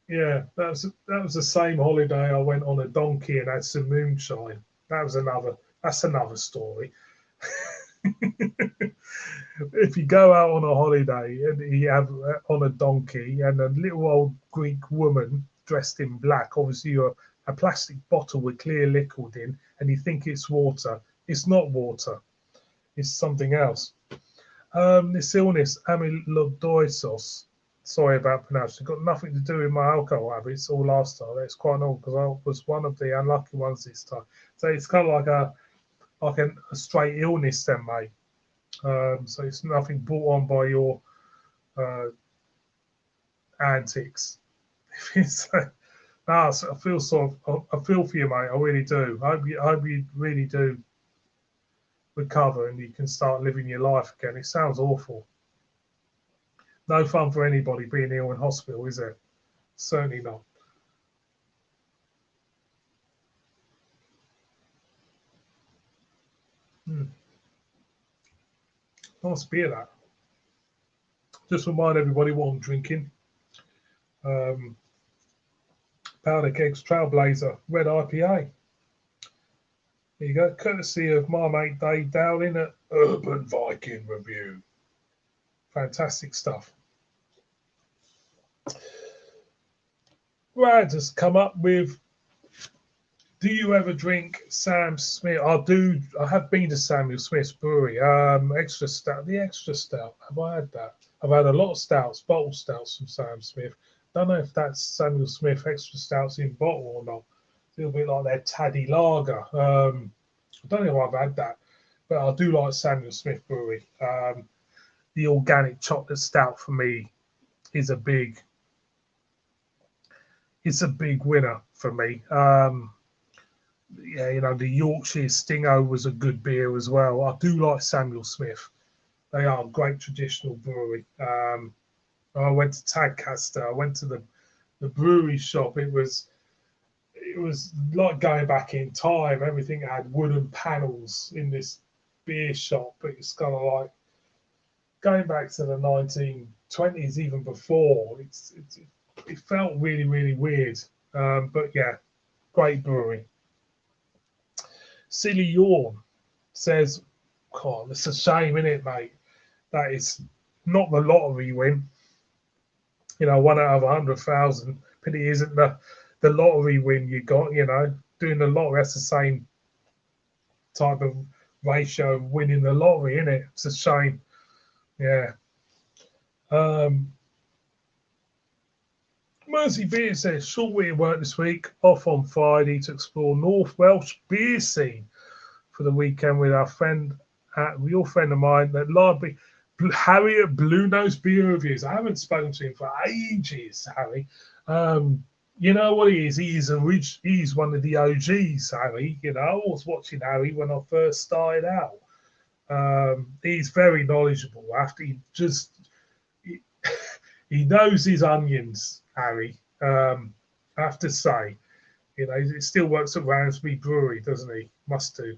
Yeah, that was the same holiday I went on a donkey and had some moonshine. That's another story. If you go out on a holiday and you have on a donkey and a little old Greek woman dressed in black, obviously you're a plastic bottle with clear liquid in, and you think it's water. It's not water. It's something else. This illness, amyloidosis, sorry about pronouncing, got nothing to do with my alcohol habits or lifestyle. It's quite old because I was one of the unlucky ones this time. So it's kind of like a straight illness then, mate. So it's nothing brought on by your antics. I feel I feel for you, mate. I really do. I hope you really do recover and you can start living your life again. It sounds awful. No fun for anybody being ill in hospital, is it? Certainly not. Nice beer, that. Just remind everybody what I'm drinking. Powder Kegs Trailblazer Red IPA. There you go, courtesy of my mate Dave Dowling at Urban Viking Review. Fantastic stuff. Brad has come up with, do you ever drink Sam Smith? I have been to Samuel Smith's brewery. Extra stout, the extra stout. Have I had that? I've had a lot of stouts, bottle stouts from Sam Smith. Don't know if that's Samuel Smith extra stouts in bottle or not. It's a little bit like their Taddy Lager. I don't know if I've had that, but I do like Samuel Smith Brewery. The organic chocolate stout for me is a big winner for me. Yeah, the Yorkshire Stingo was a good beer as well. I do like Samuel Smith. They are a great traditional brewery. I went to Tadcaster. I went to the brewery shop. It was like going back in time. Everything had wooden panels in this beer shop. It's kind of like going back to the 1920s, even before. It felt really, really weird. But yeah, great brewery. Silly Yawn says, God, it's a shame, isn't it, mate? That is not the lottery win. 1 out of 100,000. Pity isn't the lottery win you got, doing the lottery, that's the same type of ratio of winning the lottery, isn't it? It's a shame. Yeah. Mersey Beer says, short week of work this week, off on Friday to explore North Welsh beer scene for the weekend with our friend, real friend of mine, that library, Harry at Blue Nose Beer Reviews. I haven't spoken to him for ages, Harry. You know what he is? He's one of the OGs, Harry. You know, I was watching Harry when I first started out. He's very knowledgeable. After he knows his onions, Harry. I have to say, you know, he still works at Ramsby Brewery, doesn't he? Must do.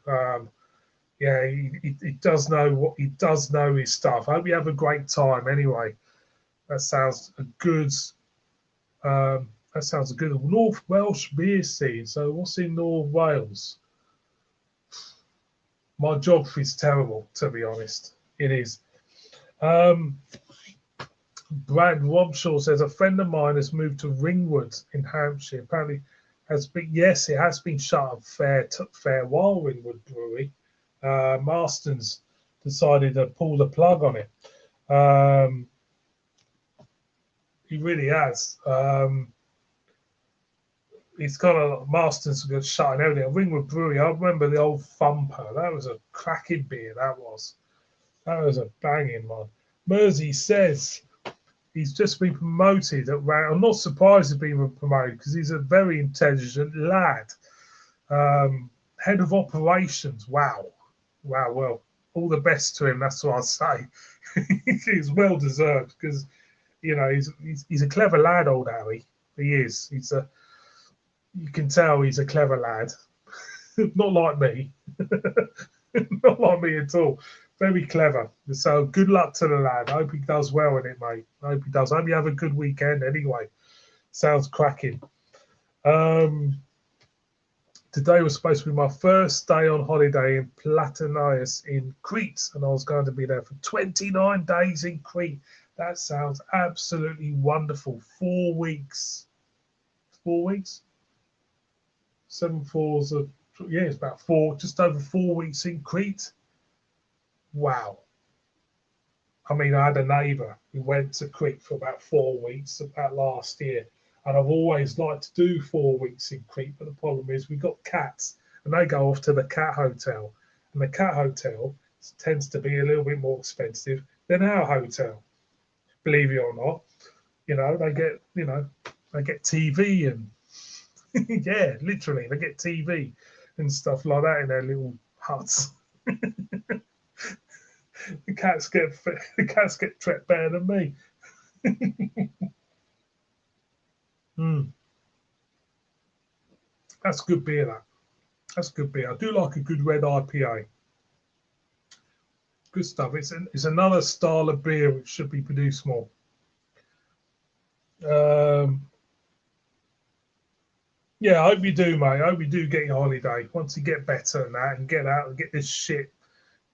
Yeah, he does know his stuff. I hope you have a great time. Anyway, that sounds a good. That sounds a good North Welsh beer scene. So what's in North Wales? My geography's terrible, to be honest. It is. Brad Robshaw says a friend of mine has moved to Ringwood in Hampshire. Apparently, it has been shut a fair while. Ringwood Brewery. Marston's decided to pull the plug on it. He really has. He's got Marston's got shut and everything. Ringwood Brewery. I remember the old Thumper. That was a cracking beer. That was a banging one. Mersey says he's just been promoted at Rand. I'm not surprised he's been promoted because he's a very intelligent lad. Head of operations. Wow. Well, all the best to him. That's what I'll say. He's well deserved because, you know, he's a clever lad, old Harry. He is. You can tell he's a clever lad. Not like me. Not like me at all. Very clever. So good luck to the lad. I hope he does well in it, mate. I hope he does. I hope you have a good weekend anyway. Sounds cracking. Today was supposed to be my first day on holiday in Platanias in Crete, and I was going to be there for 29 days in Crete. That sounds absolutely wonderful. 4 weeks. 4 weeks? 7 fours of, yeah, it's about just over 4 weeks in Crete. Wow. I mean, I had a neighbour who went to Crete for about 4 weeks about last year. And I've always liked to do 4 weeks in Crete, but the problem is we've got cats and they go off to the cat hotel. And the cat hotel tends to be a little bit more expensive than our hotel, believe it or not. You know, they get TV and yeah, literally, they get TV and stuff like that in their little huts. The cats get treated better than me. That's good beer, That's good beer. I do like a good red IPA. Good stuff. It's another style of beer which should be produced more. Yeah, I hope you do, mate. I hope you do get your holiday. Once you get better and that and get out and get this shit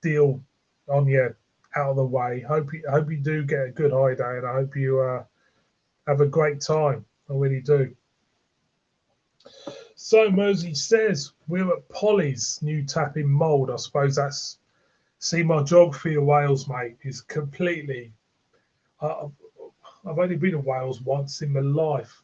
deal on you out of the way. Hope you do get a good holiday, and I hope you have a great time. I really do. So Mersey says we're at Polly's new tap in Mould. I suppose that's my geography of Wales, mate, is completely. I've only been to Wales once in my life.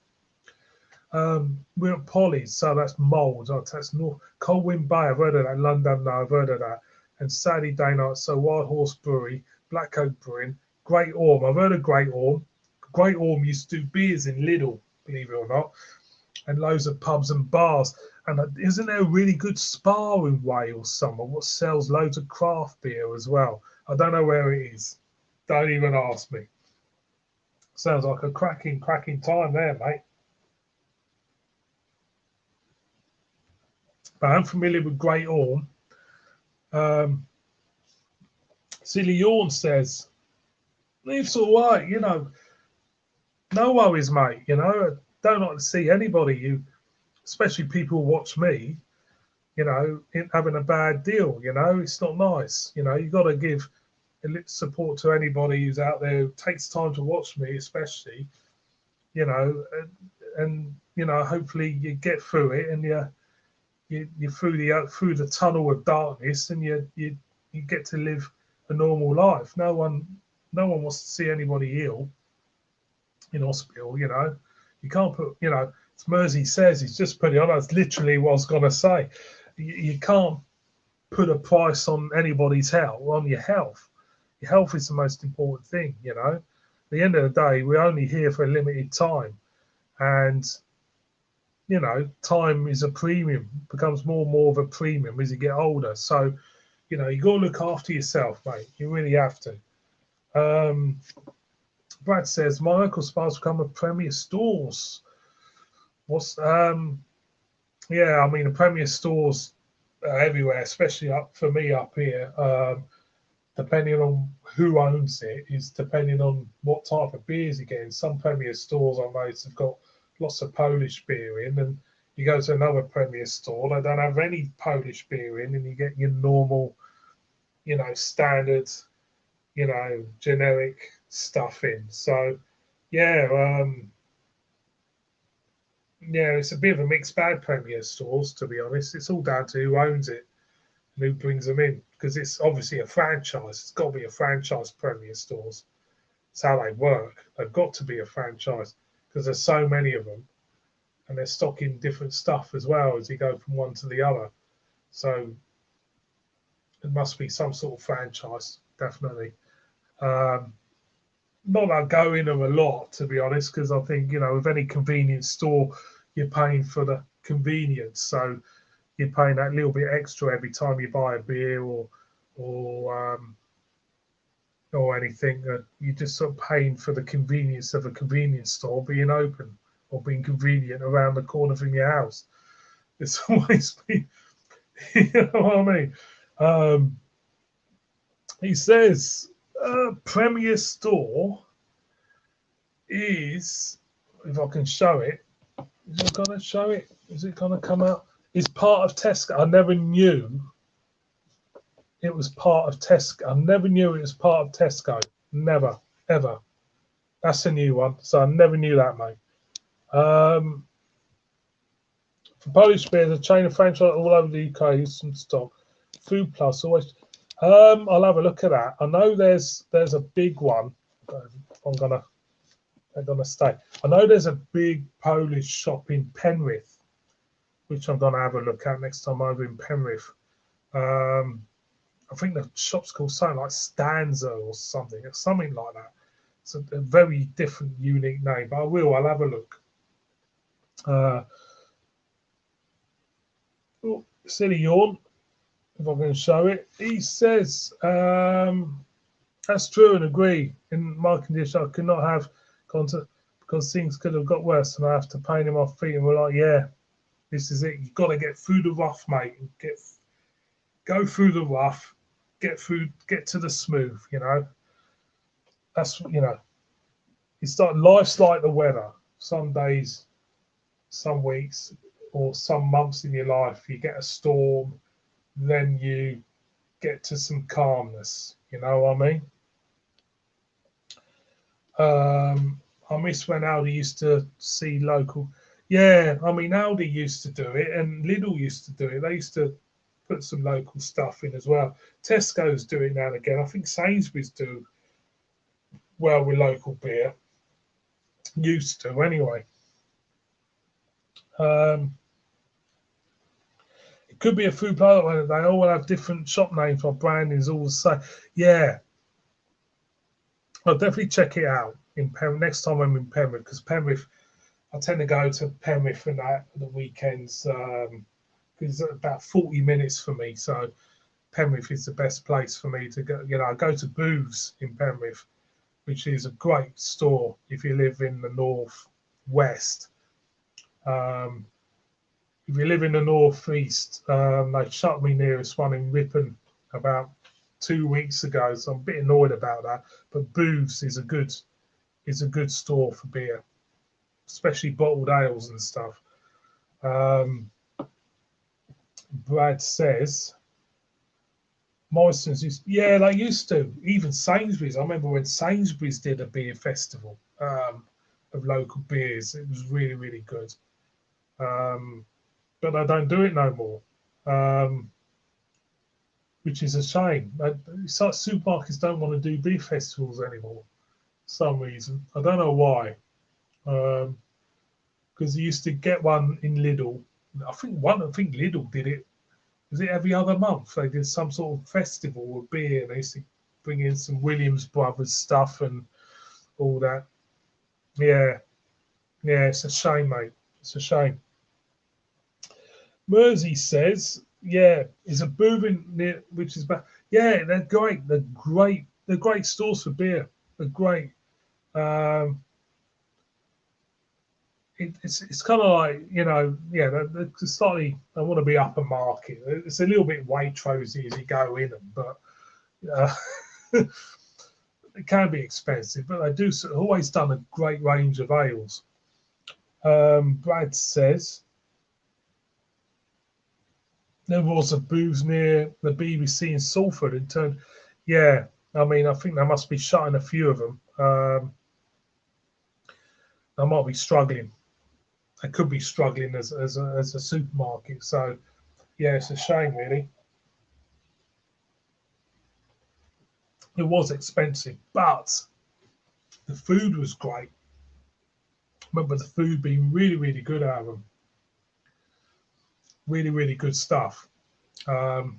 We're at Polly's, so that's Mould. That's North Colwyn Bay. I've heard of that. London, no, I've heard of that. And Saturday day night, so Wild Horse Brewery, Black Oak Brewing, Great Orme. I've heard of Great Orme. Great Orme used to do beers in Lidl, believe it or not, and loads of pubs and bars. And isn't there a really good spa in Wales somewhere what sells loads of craft beer as well? I don't know where it is. Don't even ask me. Sounds like a cracking time there, mate. But I'm familiar with Great Orme. Silly Yawn says, it's all right, you know. No worries, mate. You know, I don't like to see anybody, especially people who watch me, you know, having a bad deal. You know, it's not nice. You know, you've got to give support to anybody who's out there who takes time to watch me, especially, you know, and you know, hopefully you get through it and you're through the tunnel of darkness, and you get to live a normal life. No one wants to see anybody ill in hospital. You can't put, as Mersey says, he's just put it on. That's literally what I was gonna say. You can't put a price on anybody's health, on your health. Your health is the most important thing. At the end of the day, we're only here for a limited time, and time is a premium, becomes more and more of a premium as you get older. So, you got to look after yourself, mate. You really have to. Brad says, my local spas become a Premier Stores. What's yeah, I mean the Premier Stores are everywhere, especially for me up here. Depending on who owns it, is depending on what type of beers you're getting. Some Premier Stores I know have got lots of Polish beer in, and you go to another Premier Store, they don't have any Polish beer in, and you get your normal, standard, generic stuff in. So, yeah, it's a bit of a mixed bag, Premier Stores, to be honest. It's all down to who owns it and who brings them in, because it's obviously a franchise. It's got to be a franchise, Premier Stores. It's how they work. They've got to be a franchise because there's so many of them, and they're stocking different stuff as well as you go from one to the other. So it must be some sort of franchise, definitely. Not that I go in them a lot, to be honest, because I think, with any convenience store, you're paying for the convenience. So you're paying that little bit extra every time you buy a beer or anything. You're just sort of paying for the convenience of a convenience store being open or being convenient around the corner from your house. It's always been, you know what I mean? He says, Premier Store is, if I can show it, is it going to show it? Is it going to come out? It's part of Tesco. I never knew it was part of Tesco. I never knew it was part of Tesco. Never, ever. That's a new one. So I never knew that, mate. For Polish beer, the chain of franchise all over the UK is some stock. Food Plus always. I'll have a look at that. I know there's a big one. I'm gonna stay. I know there's a big Polish shop in Penrith, which I'm gonna have a look at next time I'm over in Penrith. I think the shop's called something like Stanza or something like that. It's a very different, unique name, but I'll have a look. Silly yawn, if I can show it. He says, that's true and agree. In my condition, I could not have contact because things could have got worse and I have to pain in my feet. And we're like, yeah, this is it. You've got to get through the rough, mate. Go through the rough, get to the smooth, That's, it's like life's like the weather. Some days, some weeks, or some months in your life, you get a storm, then you get to some calmness. You know what I mean? I miss when Aldi used to see local. Yeah, I mean, Aldi used to do it and Lidl used to do it. They used to put some local stuff in as well. Tesco's do it now and again. I think Sainsbury's do well with local beer. Used to, anyway. It could be a food product. They all have different shop names or brandings all the same. Yeah. I'll definitely check it out in Penrith next time I'm in Penrith, because Penrith, I tend to go to Penrith and that the weekends because it's about 40 minutes for me. So Penrith is the best place for me to go. I go to Booths in Penrith, which is a great store if you live in the northwest. If you live in the northeast, they shut me nearest one in Ripon about 2 weeks ago, so I'm a bit annoyed about that. But Booths is a good store for beer, especially bottled ales and stuff. Brad says Morrison's they used to. Even Sainsbury's. I remember when Sainsbury's did a beer festival of local beers. It was really, really good. But but they don't do it no more, which is a shame. It's like supermarkets don't want to do beer festivals anymore for some reason. I don't know why. Because you used to get one in Lidl. I think Lidl did it. Was it every other month? They did some sort of festival of beer. They used to bring in some Williams Brothers stuff and all that. Yeah, yeah, it's a shame, mate. It's a shame. Mersey says, yeah, is a Boovin near, which is back. Yeah, they're great. They're great. They're great stores for beer. They're great. It's kind of like, yeah, they're slightly, they want to be upper market. It's a little bit Waitrosey as you go in them, but uh, it can be expensive. But they do always done a great range of ales. Brad says there was a booze near the BBC in Salford and turned. Yeah, I mean, I think they must be shutting a few of them. They might be struggling. They could be struggling as a supermarket. So yeah, it's a shame, really. It was expensive, but the food was great. I remember the food being really, really good out of them. Really, really good stuff. And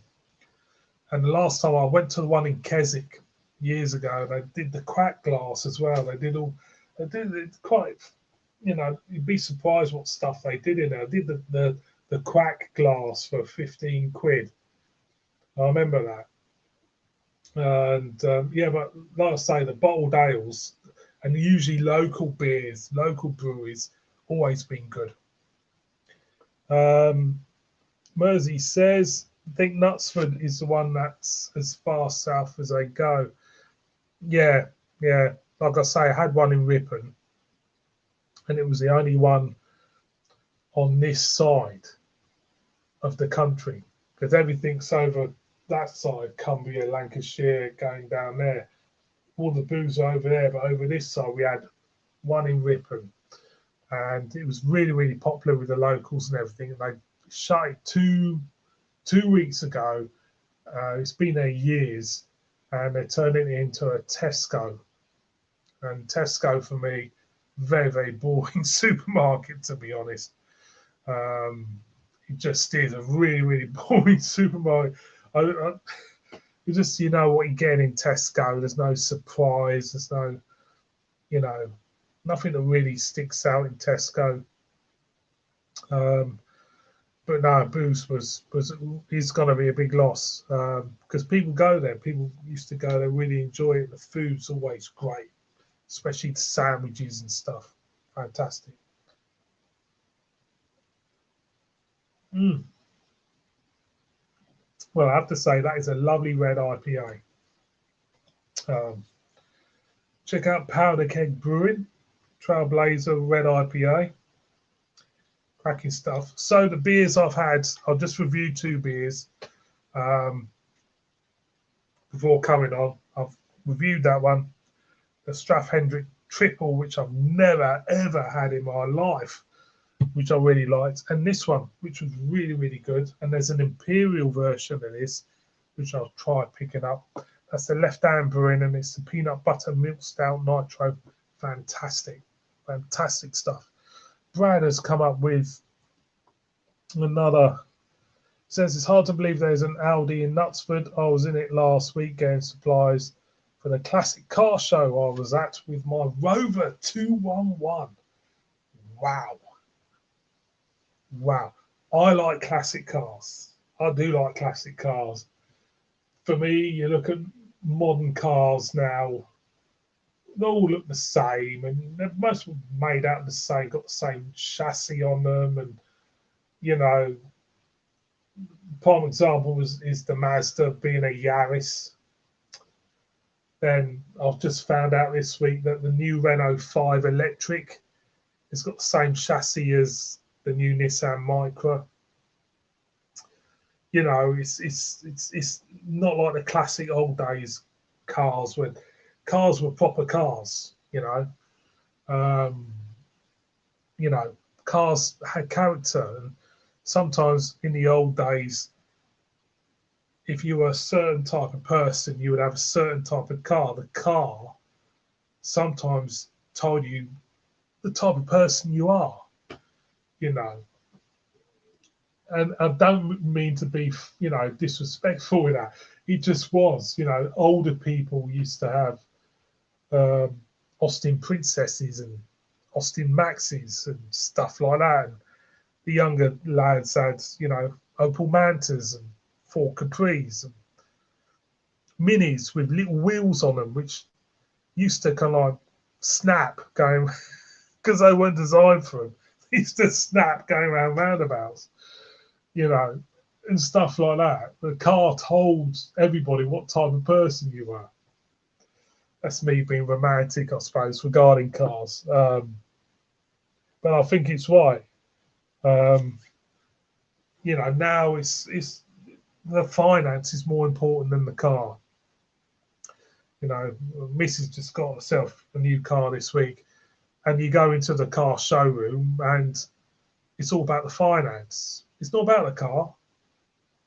the last time I went to the one in Keswick years ago, they did the crack glass as well. They did it quite, you'd be surprised what stuff they did in there. They did the crack glass for 15 quid. I remember that. And yeah, but like I say, the bottled ales and usually local beers, local breweries, always been good. Mersey says, I think Knutsford is the one that's as far south as they go. Yeah, yeah. Like I say, I had one in Ripon, and it was the only one on this side of the country because everything's over that side, Cumbria, Lancashire, going down there. All the booze are over there, but over this side we had one in Ripon, and it was really, really popular with the locals and everything. And they shut it two weeks ago. It's been there years, and they're turning it into a Tesco. And Tesco for me, very, very boring supermarket, to be honest. It just is a really, really boring supermarket. You just, what you're getting in Tesco. There's no surprise. There's no, nothing that really sticks out in Tesco. But no, Booze is going to be a big loss because people go there. People used to go there, really enjoy it. The food's always great, especially the sandwiches and stuff. Fantastic. Mm. Well, I have to say that is a lovely red IPA. Um, check out Powder Keg Brewing, Trailblazer Red IPA. Cracking stuff. So the beers I've had, I'll just review two beers before coming on. I've reviewed that one, the Straffhendrick Triple, which I've never ever had in my life, which I really liked, and this one, which was really, really good. And there's an imperial version of this, which I'll try picking up. That's the Left Hand Brewing, and it's the peanut butter milk stout nitro. Fantastic, fantastic stuff. Brad has come up with another. Says it's hard to believe there's an Aldi in Knutsford. I was in it last week getting supplies for the classic car show I was at with my Rover 211. Wow. Wow. I like classic cars. I do like classic cars. For me, you look at modern cars now, they all look the same, and they're most made out of the same, got the same chassis on them, and prime example is the Mazda being a Yaris. Then I've just found out this week that the new Renault 5 electric has got the same chassis as the new Nissan Micra. It's not like the classic old days cars when cars were proper cars. Cars had character, and sometimes in the old days, if you were a certain type of person, you would have a certain type of car. The car sometimes told you the type of person you are, you know. And I don't mean to be, disrespectful with that. It just was, older people used to have Austin Princesses and Austin Maxes and stuff like that. And the younger lads had, Opel Mantas and Ford Capris and Minis with little wheels on them, which used to kind of like snap going because they weren't designed for them. They used to snap going around roundabouts, and stuff like that. The car told everybody what type of person you were. That's me being romantic, I suppose, regarding cars. But I think it's right. Now it's the finance is more important than the car. Mrs. just got herself a new car this week, and you go into the car showroom and it's all about the finance. It's not about the car.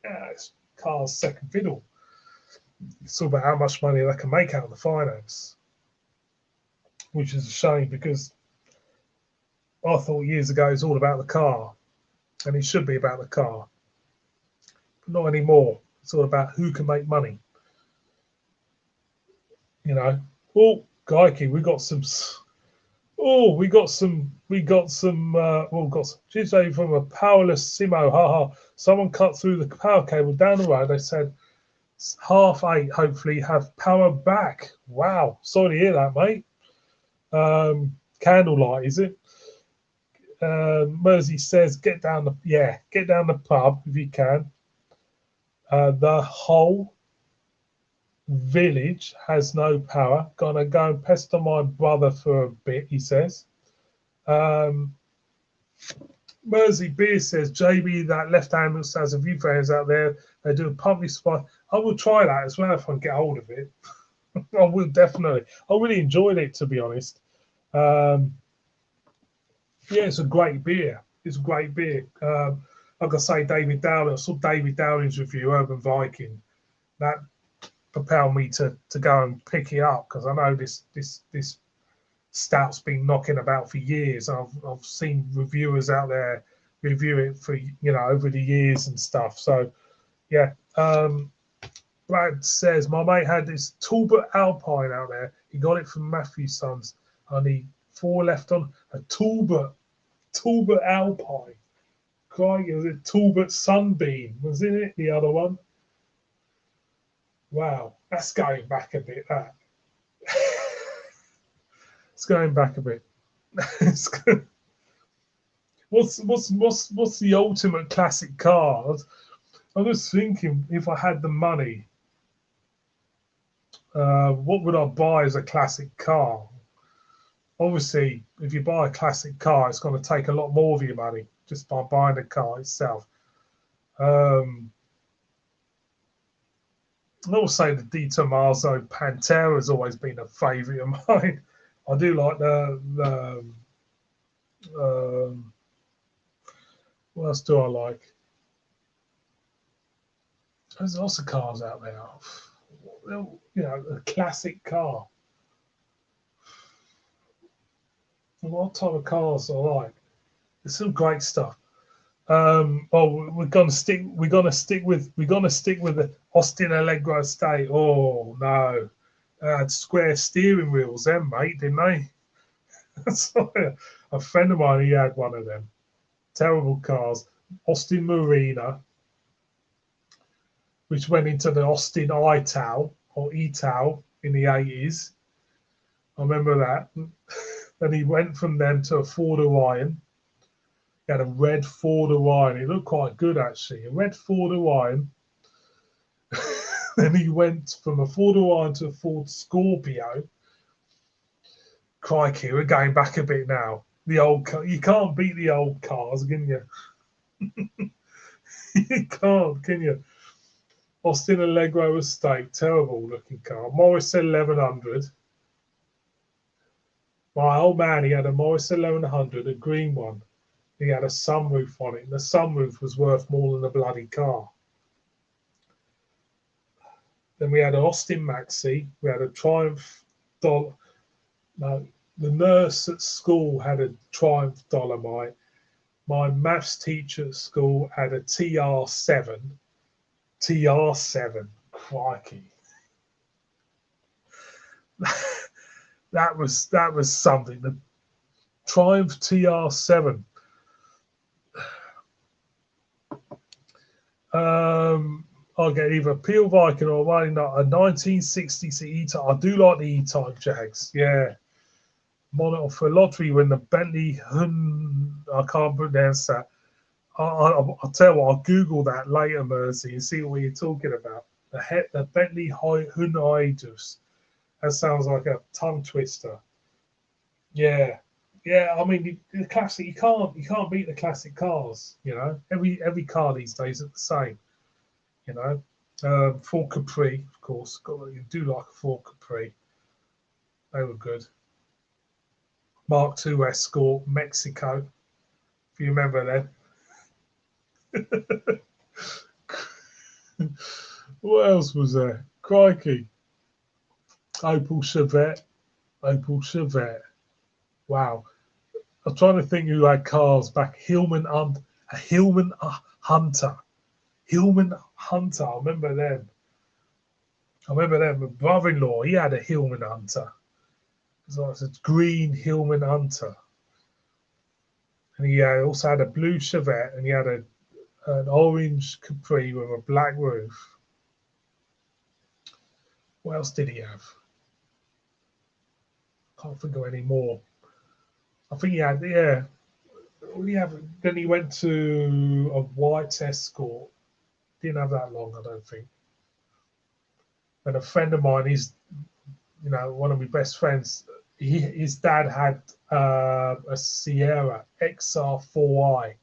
Yeah, it's car's second fiddle. It's all about how much money they can make out of the finance, which is a shame because I thought years ago it's all about the car, and it should be about the car, but not anymore. It's all about who can make money. Oh, crikey, we got some. Oh, we got some. We got some. Tuesday from a powerless Simo. Haha. Someone cut through the power cable down the road. They said 8:30. Hopefully, have power back. Wow. Sorry to hear that, mate. Candlelight, is it? Mersey says, get down the pub if you can. The whole village has no power. Gonna go and pester my brother for a bit, he says. Mersey Beer says, JB, that left ambulance has a few friends out there. They do a pumpy spot. I will try that as well if I can get hold of it. I will definitely. I really enjoyed it, to be honest. Yeah, it's a great beer. It's a great beer. Like I say, David Dowling. I saw David Dowling's review, Urban Viking. That propelled me to go and pick it up because I know this stout's been knocking about for years. I've seen reviewers out there review it for over the years and stuff. So yeah. Brad says my mate had this Talbot Alpine out there. He got it from Matthew's Sons. Only 4 left on a Talbot Alpine. Crikey, was it Talbot Sunbeam? Was it the other one? Wow, that's going back a bit. That it's going back a bit. What's the ultimate classic car? I was thinking if I had the money, what would I buy as a classic car? Obviously, if you buy a classic car, it's going to take a lot more of your money just by buying the car itself. I will say the Di Tommaso Pantera has always been a favourite of mine. I do like the what else do I like? There's lots of cars out there. A classic car. What type of cars I like? There's some great stuff. We're gonna stick with the Austin Allegro estate. Oh no, had square steering wheels, then, mate, didn't they? A friend of mine, he had one of them. Terrible cars. Austin Marina, which went into the Austin ITAL or ETAL in the 80s. I remember that. Then he went from them to a Ford Orion. He had a red Ford Orion. It looked quite good, actually. A red Ford Orion. Then he went from a Ford Orion to a Ford Scorpio. Crikey, we're going back a bit now. The old car, you can't beat the old cars, can you? You can't, can you? Austin Allegro Estate, terrible looking car. Morris 1100. My old man, he had a Morris 1100, a green one. He had a sunroof on it, and the sunroof was worth more than a bloody car. Then we had an Austin Maxi. We had a Triumph Dollar. No, the nurse at school had a Triumph Dolomite. My maths teacher at school had a TR7. TR7, crikey. that was something. The Triumph TR7. I'll get either Peel Viking or a 1960s E-Type. I do like the E-Type Jags. Yeah. Monitor for lottery when the Bentley I can't pronounce that. I'll tell you what, I'll Google that later, Mercy, and see what you're talking about. The Bentley Hyundai. That sounds like a tongue twister. Yeah. Yeah, I mean the classic. You can't beat the classic cars. You know, every car these days is the same. You know, Ford Capri, of course. You do like a Ford Capri. They were good. Mark II Escort, Mexico. If you remember them. What else was there? Crikey. Opel Chevette. Opel Chevette. Wow. I'm trying to think who had cars back. Hillman Hunter. Hillman Hunter. I remember them. My brother-in-law, he had a Hillman Hunter. It was a green Hillman Hunter. And he also had a blue Chevette, and he had an orange Capri with a black roof. What else did he have? Can't think of any more. I think he had, yeah. Then he went to a white Escort. Didn't have that long, I don't think. And a friend of mine, one of my best friends, his dad had a Sierra XR4i.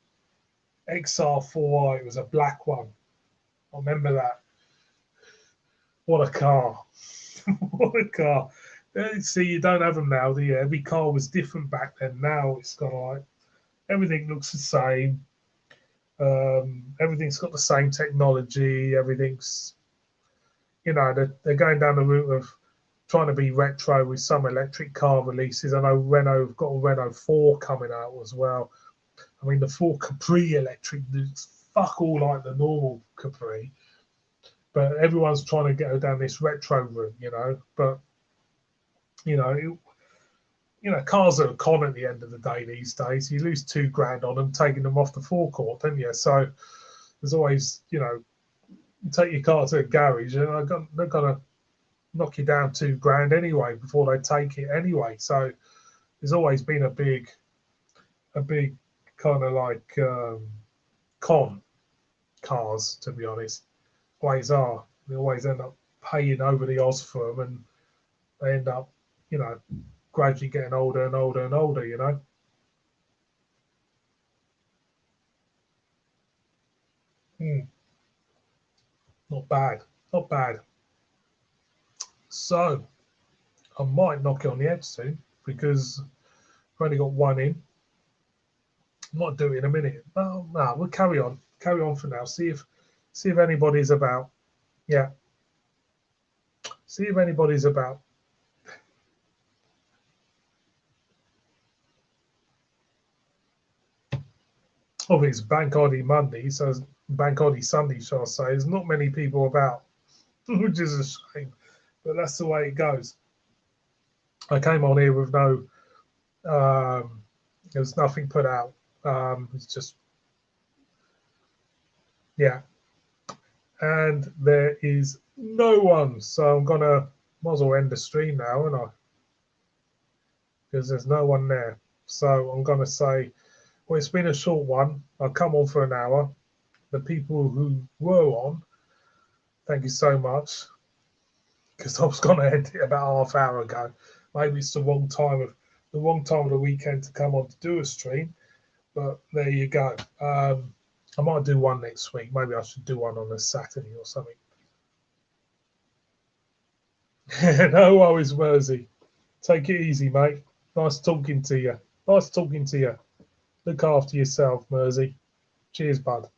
XR4i, it was a black one. I remember that. What a car. What a car. See, you don't have them now, do you? Every car was different back then. Now it's got like, everything looks the same. Everything's got the same technology. Everything's, they're going down the route of trying to be retro with some electric car releases. I know Renault have got a Renault 4 coming out as well. I mean, the 4 Capri electric looks fuck all like the normal Capri. But everyone's trying to get down this retro route, But, cars are a con at the end of the day these days. You lose $2,000 on them, taking them off the forecourt, don't you? So there's always, you take your car to a garage and they're going to knock you down $2,000 anyway before they take it anyway. So there's always been a big kind of like con cars, to be honest. Always are. They always end up paying over the odds for them, and they end up, gradually getting older and older and older, Not bad. Not bad. So I might knock it on the head soon because I've only got one in. Might do it in a minute. No, we'll carry on. Carry on for now. See if anybody's about. Yeah. See if anybody's about. Obviously, it's Bank Holiday Monday, so Bank Holiday Sunday, shall I say. There's not many people about, which is a shame, but that's the way it goes. I came on here with no, there was nothing put out. It's just, yeah. And there is no one, so I'm gonna might as well end the stream now, aren't I? Because there's no one there. So I'm gonna say, well, it's been a short one. I'll come on for an hour. The people who were on, thank you so much. Because I was going to end it about half hour ago. Maybe it's the wrong time of the weekend to come on to do a stream. But there you go. I might do one next week. Maybe I should do one on a Saturday or something. No worries, Mersey. Take it easy, mate. Nice talking to you. Look after yourself, Mersey. Cheers, bud.